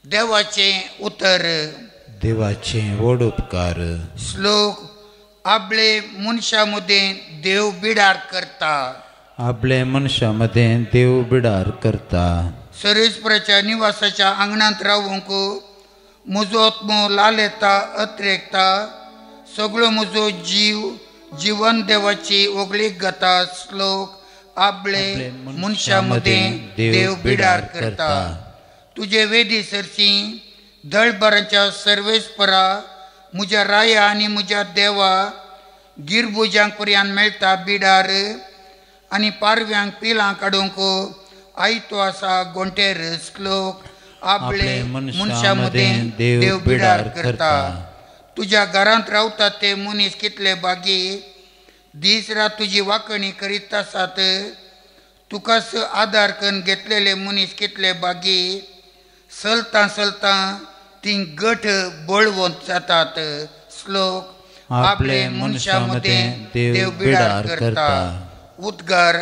देवाचें उतर. देवाचें व्हड उपकार. श्लोक. आपले मनशा मदें देव बिडार करता. आपले मनशा मदें देव बिडार करता. सर्वेस्पराच्या निवासाच्या आंगणांत रावूंक म्हजो आत्मो लालेता अत्रेकता. सगळो म्हजो जीव जिवन देवाची ओगळीक घाता. श्लोक. आपले मनशा मदें देव बिडार करता. तुजे वेदी सरची दळबरांच्या सर्वेस्परा म्हज्या राया आनी म्हज्या देवा गिरबुजांक पर्यंत मेळटा बिडार आनी पारव्यांक पिलां काडूंक आयतो आसा गोंटेर. श्लोक. आपले मनशा मदें देव बिडार करता. तुज्या घरांत रावतात ते मनीस कितले बागी. दीस रात तुजी वांकणी करीत आसात. तुकाच आदार करून घेतलेले मनीस कितले बागी. चलतां चलतां ती गठ बळवंत जातात. श्लोक. आपले मनशा मदें देव बिडार करता. उद्गार.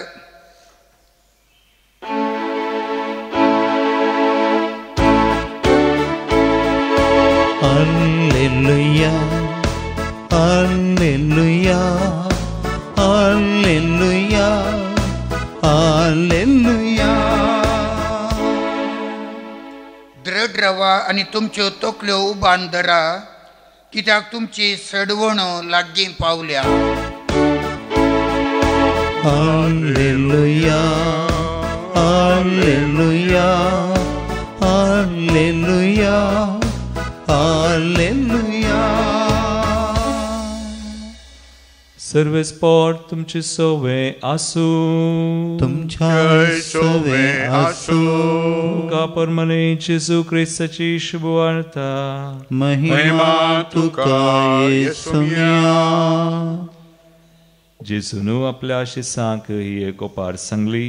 Alleluia, Alleluia, Alleluia, Alleluia. दृढ रावा आनी तुमच्यो तकल्यो उबान धरा कित्याक तुमची सडवण लागीं पावल्या. Alleluia, Alleluia, Alleluia, Alleluia. सर्वेस्पर तुमचे सवे आसू. तुमच्या सवे आसू. तुका परमने जेजू ख्रिस्ताची शुभवार्ता. महिमा तुका येसुया. जेजून आपल्या शिसांक ही एक ओपार सांगली.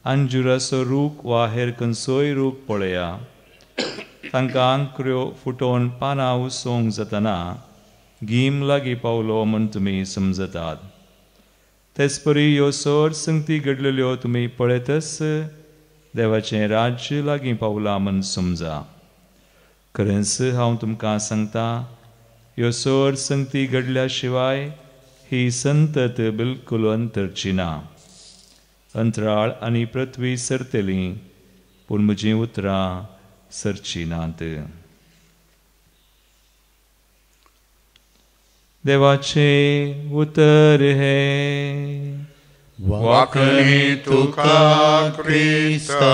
अंजुराचो रूख वा हेर खंयचोय रूख पळया तांकां अंकुऱ्यो फुटोवन पानां उसोंक जातना गीम लागीं पावलो म्हूण तुमी समजतात. तेच परी ह्यो सर संगती घडलेल्यो तुमी पळयतच देवाचें राज्य लागीं पावलां म्हूण समजा. खरेंच हांव तुमकां सांगतां ह्यो सर संगती घडल्या शिवाय ही संतत बिलकुल अंतरची ना. अंतराळ आनी पृथ्वी सरतलीं पूण म्हजीं उतरां सरची नात. देवाचे उतर हे. वाकणी तुका क्रिस्ता.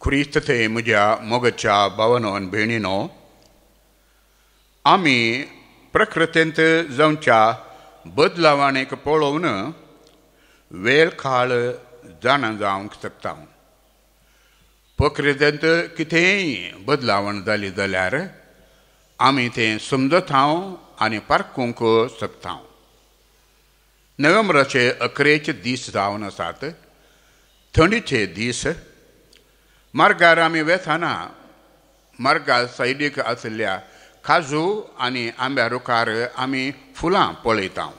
क्रिस्त ते म्हज्या मोगाच्या भावांनो आनी भयणीनो, आमी प्रकृतींत जावच्या बदलावणेक पळोवन वेळ काळ जाणा जावंक शकता. प्रकृतींत कितेंय बदलावण जाली जाल्यार आमी तें समजता आनी पारखूंक शकता. नोव्हेंबराचे 11 दीस जावन आसात. थंडीचे दीस. मार्गार आमी वेताना मार्गार सायडीक आशिल्ल्या काजू आनी आंब्या रुखार आमी फुलां पळयता.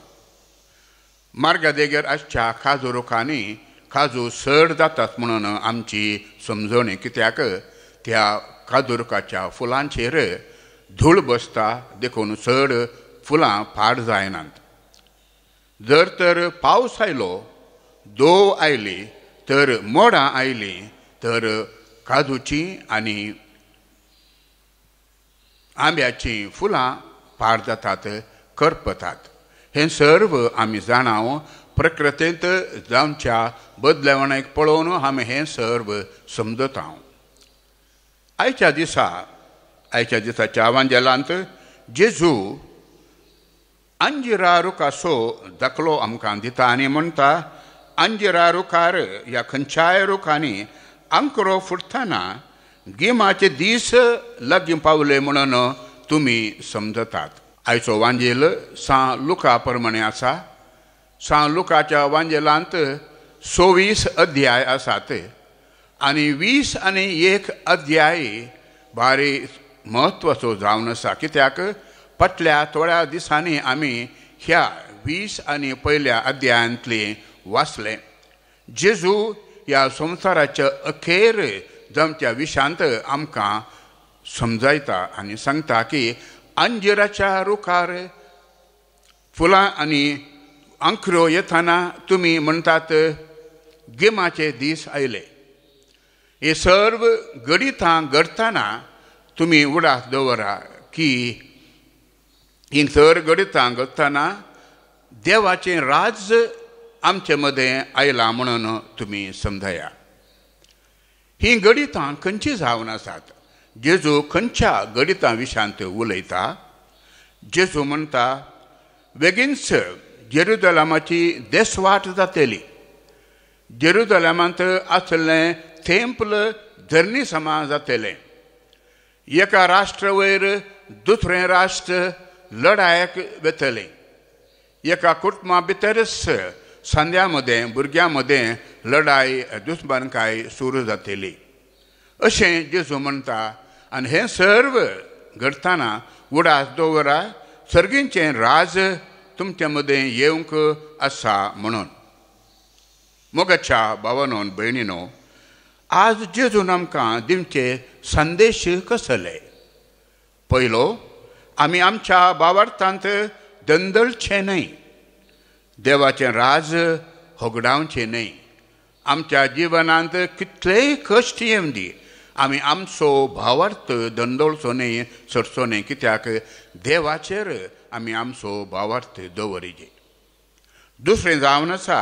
मार्गा देगेर आसच्या काजू रुखांनी काजू सड जातात म्हणून आमची समजणी. कित्याक त्या काजू रुखाच्या फुलांचेर धूळ बसता देखून चड फुलां पाड जायनात. जर तर पावस आयलो, दोव आयली, तर मोडां आयलीं तर काजूची आनी आंब्याची फुलां पाड जातात, करपतात. हें सर्व आमी जाणाव. प्रकृतींत जावच्या बदलावणेक पळोवन आमी हें सर्व समजता. आयच्या दिसाच्या वांजेलांत जेजू अंजिरा रुखाचो दाखलो आमकां दिता आनी म्हणटा, अंजिरा रुखार ह्या खंयच्याय रुखांनी अंकुरो फुटतना गिमाचे दीस लागीं पावले म्हणून तुमी समजतात. आयचो वांजेल सा लुका प्रमाणे आसा. सा लुकाच्या वांजेलांत 26 अध्याय आसात आनी 20 आनी 1 अध्याय भारी म्हत्वाचो जावन आसा. कित्याक फाटल्या थोड्या दिसांनी आमी ह्या 20 आनी पयल्या अध्यायांतले वाचले. जेजू ह्या संवसाराच्या अखेर जमच्या विशांत आमकां समजायता आनी सांगता की अंजिराच्या रुखार फुलां आनी अंकुरो येताना तुमी म्हणटात गिमाचे दीस आयले. हे सर्व घडितां घडताना तुमी उडास दवरा की ही सर घडितां घडताना देवाचें राज आमचे मदें आयलां म्हणून तुमी समजया. ही घडितां खंयची जावन आसात. जेजू खंयच्या घडितां विशांत उलयता. जेजू म्हणटा बेगीनच जेरुजलेमाची देसवाट जातली. जेरुजलेमांत आसलें थेंपल धरणी समा जातलें. एका राष्ट्रा वयर दुसरें राष्ट्र लढायक वेतलें. एका कुटुंबा भितरच सांद्या मदें भुरग्यां मदें लढाई दुस्मानकाय सुरू जातली अशें जेजू म्हणटा. आनी हें सर्व घडताना उडास दवरा सर्गींचें राज तुमचे मदें येवंक आसा म्हणून. मोगाच्या भावांनो भयणीनो, आज जेजून आमकां दिवचे संदेश कसले. पयलो, आमी आमच्या भावार्थांत दंदळचे न्हय. देवाचें राज होगडावचें न्हय. आमच्या जिवनांत कितलेय कश्ट येवं दी आमी आमचो भावार्थ दंदळचो न्हय, सोडचो न्हय. कित्याक देवाचेर आमी आमचो भावार्थ दवरिजे. दुसरें जावन आसा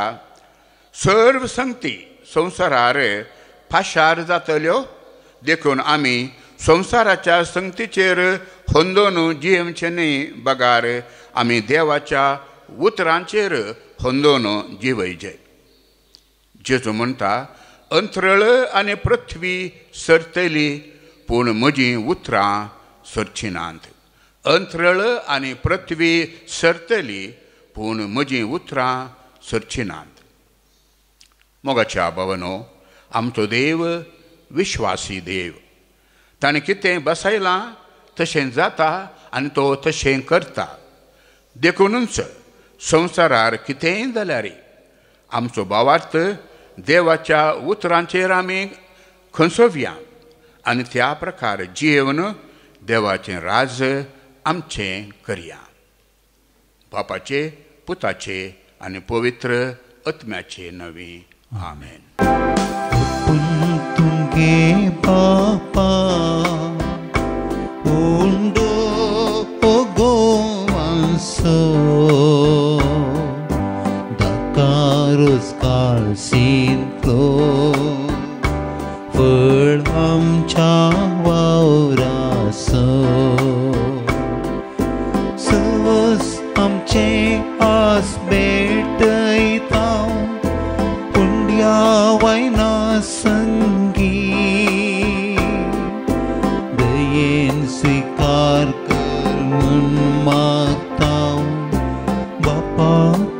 सर्व संगती संवसारार फाशार जातल्यो देखून आमी संवसाराच्या संगतीचेर होंदोन जियेवचें न्हय. बगार आमी देवाच्या उतरांचेर होंदोन जिवयचे. जेजू म्हणटा अंतरळ आनी पृथ्वी सरतली पूण म्हजीं उतरां सरची नात. अंतरळ आनी पृथ्वी सरतली पूण म्हजीं उतरां सरची नात. मोगाच्या भावांनो, आमचो देव विश्वासी देव. ताणें कितें बसयलां तशें जाता आनी तो तशें करता. देखूनच संवसारार कितेंय जाल्यार आमचो भावार्थ देवाच्या उतरांचेर आमी खंसोवया आनी त्या प्रकार जियेवन देवाचें राज आमचें करया. बापाचे, पुताचे आनी पवित्र आत्म्याचे नवी. आमेन. तुमगे बापा उंडो गोवांसो दाकारोस काळसींतलो फळ आमच्या वावरासो सवस आमचे आस भेटयता पुंड्या वायना संगी दयेन स्वीकार कर म्हूण मागता बापा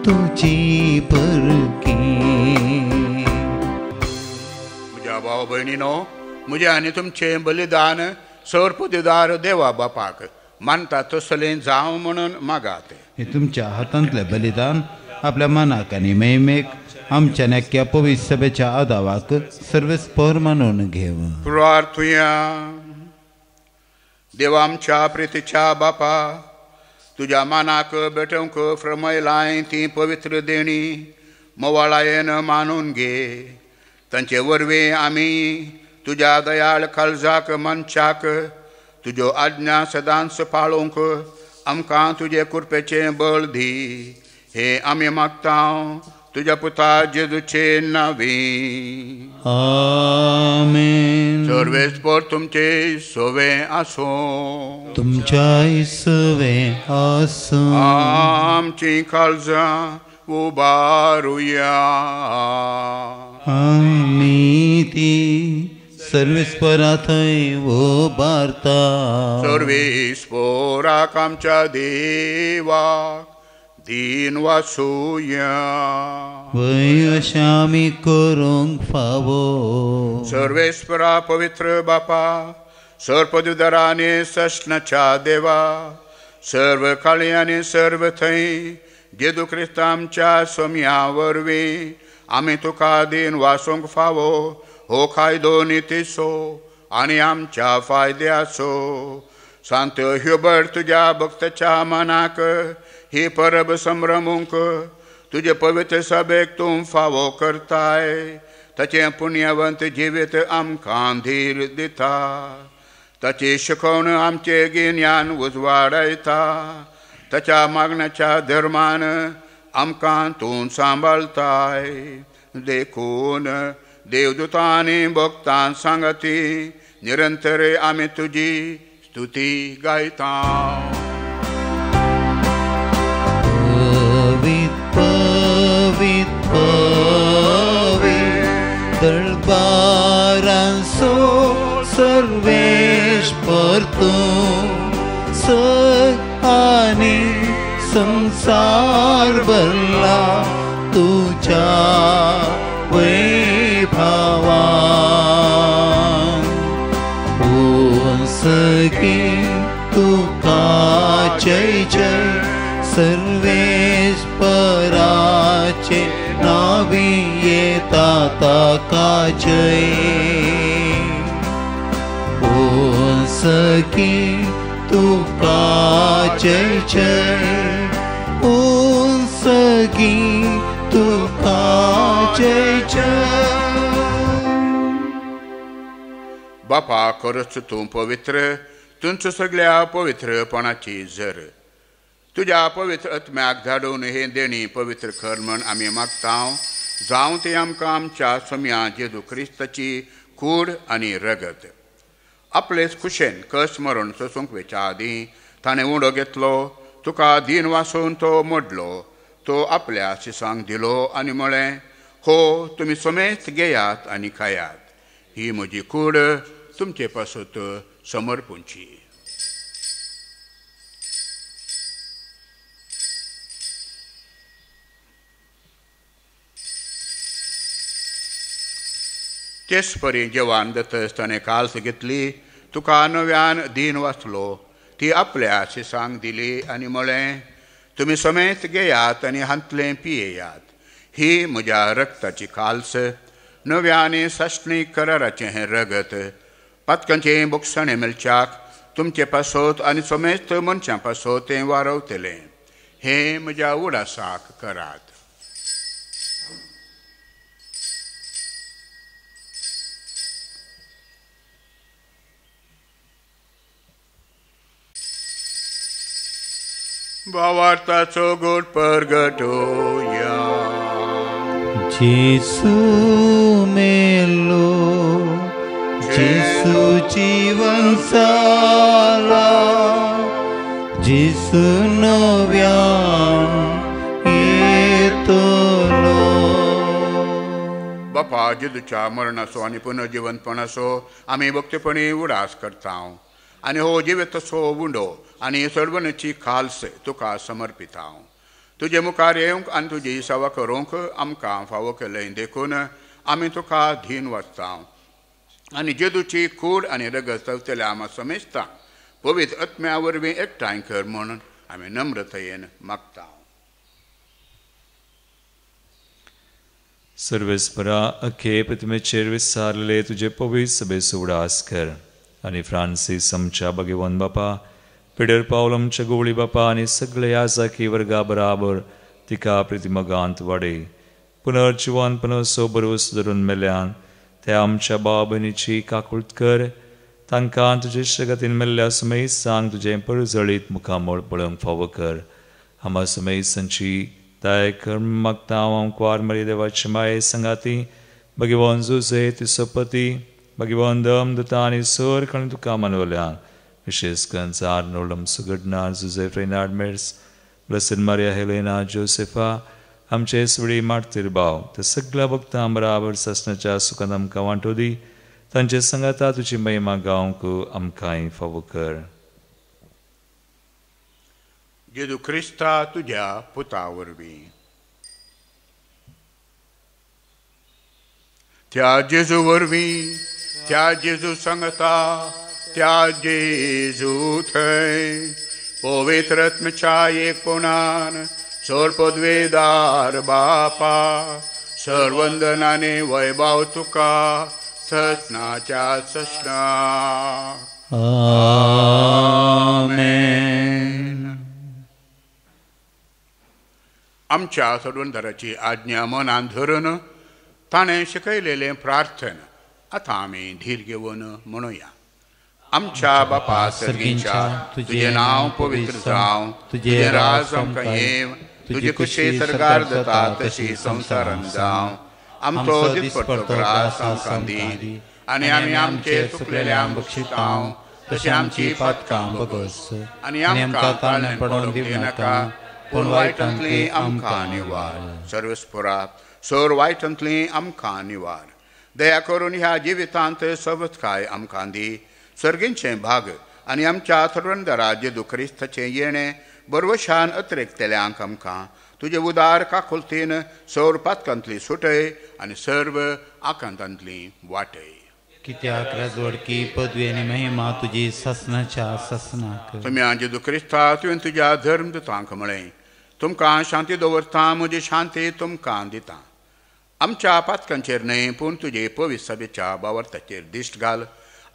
तुजी बरकी. म्हज्या भाव भयणीनो, म्हजें आनी तुमचें बलिदान सर्पदिदार देवा बापाक मानता तसलें जावं म्हणून मागात. हे तुमच्या हातांतलें बलिदान आपल्या मनाक आनी मैमेक आमच्या नेक्या पवित्र सभेच्या आदावाक सर्वेस्पर मानून घेव. प्रार्थुया. देवा आमच्या प्रितीच्या बापा, तुज्या मानाक भेटोवंक फ्रमयलाय ती पवित्र देणी मोवाळायेन मानून घे. तांचे वरवीं आमी तुज्या दयाळ काळजाक मनशाक तुज्यो आज्ञा सदांच पाळोवंक आमकां तुजे कृपेचें बळ दी. हे आमी मागता तुज्या पुता जेजूचे नांवी. आमेन. सर्वेस्पर तुमचे सोवे आसो. तुमच्याय सवे आसो. आमची काळजां उबारुया. आमी ती सर्वेस्परा थंय उबारता. सर्वेस्पराक आमच्या देवाक दीन वासुया. वय अशें आमी करूंक फावो. सर्वेस्परा पवित्र बापा, सर्पदुदारा आनी सष्णाच्या देवा, सर्व काळी आनी सर्व थंय जेजू क्रिस्त आमच्या सोम्या वरवीं आमी तुका दीन वासूंक फावो. हो कायदो नितीसो आनी आमच्या फायद्याचो. सांत ह्युबर्ट तुज्या भक्ताच्या मनाक ही परब संभ्रमूंक तुजे पवित्र सभेक तूं फावो करताय. ताचें पुण्यवंत जिवीत आमकां धीर दिता. ताची शिकवण आमचे गिन्यान उजवाडयता. ताच्या मागण्याच्या धर्मान आमकां तूं सांबाळताय. देखून देवदूतां आनी भक्तां सांगती निरंतर आमी तुजी स्तुती गायता. पवित्र पवित्र दरबारांचो सर्वेश्वर तूं. सग आनी संसार भरला तुज्या वैभवान. सगी तुका जय जय सर्वेस्पराचे नावी येता ताका जय. सगी तुका जय जय. सगी तुका जय जय. बापा खरच तूं पवित्र, तुमच्या सगळ्या पवित्रपणाची झर. तुज्या पवित्र आत्म्याक धाडून हे देणी पवित्र कर म्हण आमी मागता. जावं ते आमकां आमच्या सोम्या जेजू क्रिस्ताची कूड आनी रगत. आपलेच खुशेन कस मरण सोसूंक वेच्या आदीं ताणें उंडो घेतलो. तुका दीन वासून तो मोडलो. तो आपल्या शिसांक दिलो आनी म्हळें, हो तुमी समेत घेयात आनी खायात. ही म्हजी कूड तुमचे पासत समर्पूंची. तेच परी जेवान दतस ताणें काल्स घेतली. तुका नव्यान दीन वाचलो. ती आपल्या शिसांक दिली आनी म्हळें, तुमी समेत घेयात आनी हांतलें पियेयात. ही म्हज्या रक्ताची काल्स, नव्या आनी साश्णीक कराराचें हें रगत. पातकांचें बोगसाणें मेलच्याक तुमचे पासत आनी समेस्त मनशां पासत तें वारवतलें. हें म्हज्या उडासाक करात. भावार्थाचो गोड परगटोया. जेसू मेलो, जेसू जीवन जाला. जेसू नव्यान येतलो. बापा जेजूच्या मरणाचो आनी पुनर्जिवंतपणाचो आमी भक्तीपणी उडास करता. आनी हो जिवेतसो उंडो आनी सडवणेची खाल्स तुका समर्पिता. तुजे मुखार येवंक आनी तुजी सेवा करूंक आमकां फावो केलें देखून आमी तुका धीन वाचता. आनी जेजूची कूड आनी रगत चवतल्या आमा समेस्तांक पवित्र आत्म्या वरवीं एकठांय कर म्हणून आमी नम्रतायेन मागता. सर्वेस्परा अखे प्रतिमेचेर विस्तारलेले तुजे पवित्र सभेचो उडास कर. आनी फ्रांसीस आमच्या भगवान बापा, पिडर पावल आमच्या गोवळी बापा आनी सगळे याजकी वर्गा बराबर तिका प्रतिमगांत वाडय. पुनर्जिवनपणाचो भरवस धरून मेल्यान त्या आमच्या भाव भयणीची काकुळट कर. तांकां तुजे जगतीन मेल्ल्या सुमेज सांग तुजें परजळीत मुखामोळ पळोवंक फावो कर. आमा सुमेज सांची दया कर मागता हांव कुंवार मरी देवाची माये संगाती भगवान जुजे तिचो पती भगवान दम दुता आनी सर कळून तुका मानवल्यान विशेष करून आर्नोल्ड सुगडनार जुजे फ्रेनार्ड मेर्स ब्लेसेड मारिया हेलेना जोसेफा आमचे सुडी मार्तीर भाव ते सगळ्या भक्तां बराबर ससनाच्या सुखांत आमकां वांटो दी. तांचे संगता तुजी महिमा गावंक आमकांय फावो कर. जेजू क्रिस्ता तुझ्या पुता वरवीं त्या जेजू वरवीं त्या जेजू संगता त्या जेजू थंय पवित्र आत्म्याच्या एकपणान सोरपदवेदार बापा सर्वंदनाने वैभव तुका ससनाच्या ससना. आमेन. आमच्या सर्वंदराची आज्ञा मनान धरून ताणें शिकयलेले प्रार्थन आतां आमी धीर घेवन म्हणुया. आमच्या बापा सर्गीच्या तुझे नांव पवित्र जावं, तुझे राज आमकां येव, तुझे कुशी सरकार जाता तशी संवसारान जावं. आमचो दिसपट्टो रास आमकां दी आनी आमी आमचे चुकलेल्यांक बक्षितांव तशी आमची पातकां बगस आनी आमकां ताळण्यान पडोवंक दिवं नाका पूण वायटांतली आमकां निवार. सर्वस्पुराक सोर वायटांतली आमकां निवार. दया करून ह्या जिवितांत सबतकाय आमकां दी. सर्गींचे भाग आनी आमच्या सर्वंदरा जेजू क्रिस्ताचें येणें बरवशान अतिरिक्तल्यांक आमकां तुजे उदार काकुलतीन सोर पातकांतली सुटय आनी सर्व आकांतांतली वाटय. कित्याक राजवडकी पदवी आनी महिमा तुजी ससनाच्या ससनाक. तुमी जेजू क्रिस्ता तुवें तुज्या धर्मदूतांक म्हळें तुमकां शांती दवरता, म्हजी शांती तुमकां दिता. आमच्या पातकांचेर न्हय पूण तुजे पवित्र सभेच्या बावर्ताचेर दिश्ट घाल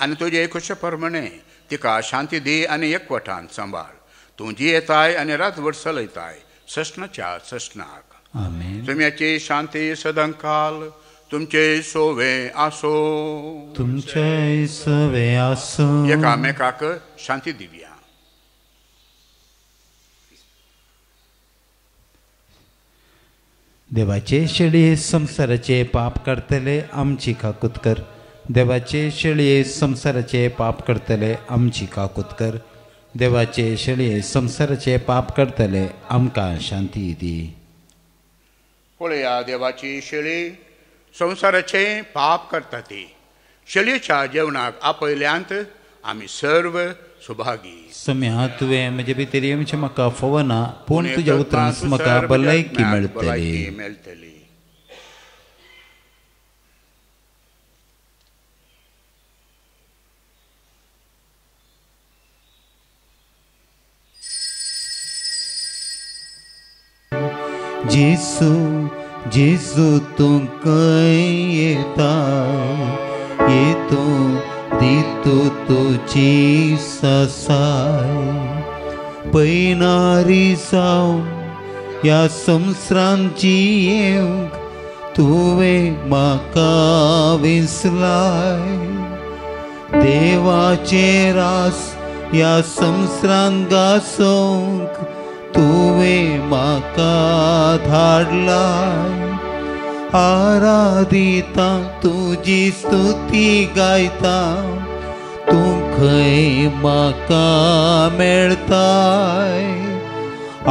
आनी तुजे खुशे प्रमाणे तिका शांती दी आनी एकवटान सांबाळ. तूं जियेताय आनी रातभर चलयताय ससनाच्या ससनाक. आमेन. तुमची शांती सदांकाल तुमचे सोवे आसो. तुमचे सोवे आसो. एकामेकाक शांती दिवया. देवाचे शेळये संसाराचे पाप करतले आमची काकूत कर. देवाचे शेळये संसाराचे पाप करतले आमची काकूत कर. देवाचे शेळये संसाराचे पाप करतले आमकां शांती दी. पळया देवाची शेळी संसाराचे पाप करता ती. शेळयेच्या जेवणाक आपयल्यांत आमी सर्व सुभागी. सम्या तुवें म्हजे भितर येवचें म्हाका फवना पूण तुज्या उतरांत म्हाका भलायकी मेळटली. जेसू जेसू तूं खंय येता येतो दितो तुजी ससाय. पैनारी जावन ह्या संवसारांची येवंक तुवें म्हाका विसलाय. देवाचे रास ह्या संवसारांत गासोवंक तुवें म्हाका धाडलाय. आराधिता तुजी स्तुती गायता तूं खंय म्हाका मेळताय.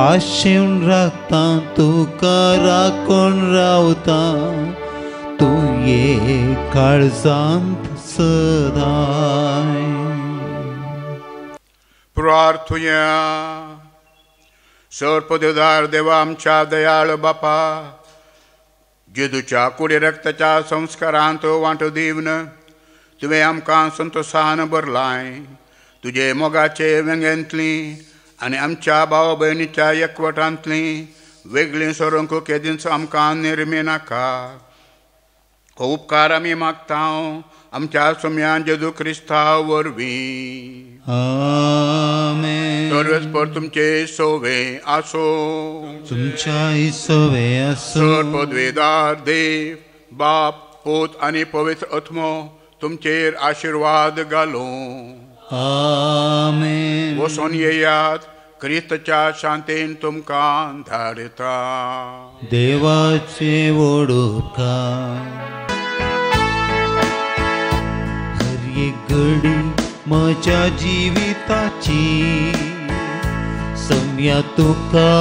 आशेन राखता तुका राखून रावता तूं ये काळजांत सदाय. प्रार्थुया. सर्पदेवदार देवा आमच्या दयाळ बापा, जेजूच्या कुडी रक्ताच्या संस्कारांत वांटो दिवन तुवें आमकां संतोशान भरलाय. तुजे मोगाचे व्यंगेंतली आनी आमच्या भाव भयणीच्या एकवटांतली वेगळीं सोरूंक केदींच आमकां निर्मी नाका. हो उपकार आमी मागता आमच्या सम्या जेजू क्रिस्ता वरवीं. आमेन. सर्वेस्पर तुमचे सोवे आसो. तुमच्या सोवे आसो. पदवेदार देव बाप पूत आनी पवित्र आत्मो तुमचेर आशिर्वाद घालो. आमेन. वचून येयात, क्रिस्ताच्या शांतीन तुमकां धाडटा. देवाचे उपकार. हर एक घडी म्हज्या जिविताची सम्या तुका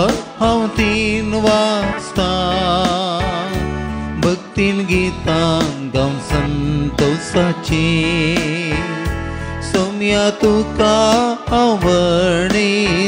हांव तीन वाचता. भक्ती स्तुतीन गितां गावन संतोषाची सोम्या तुका आवडे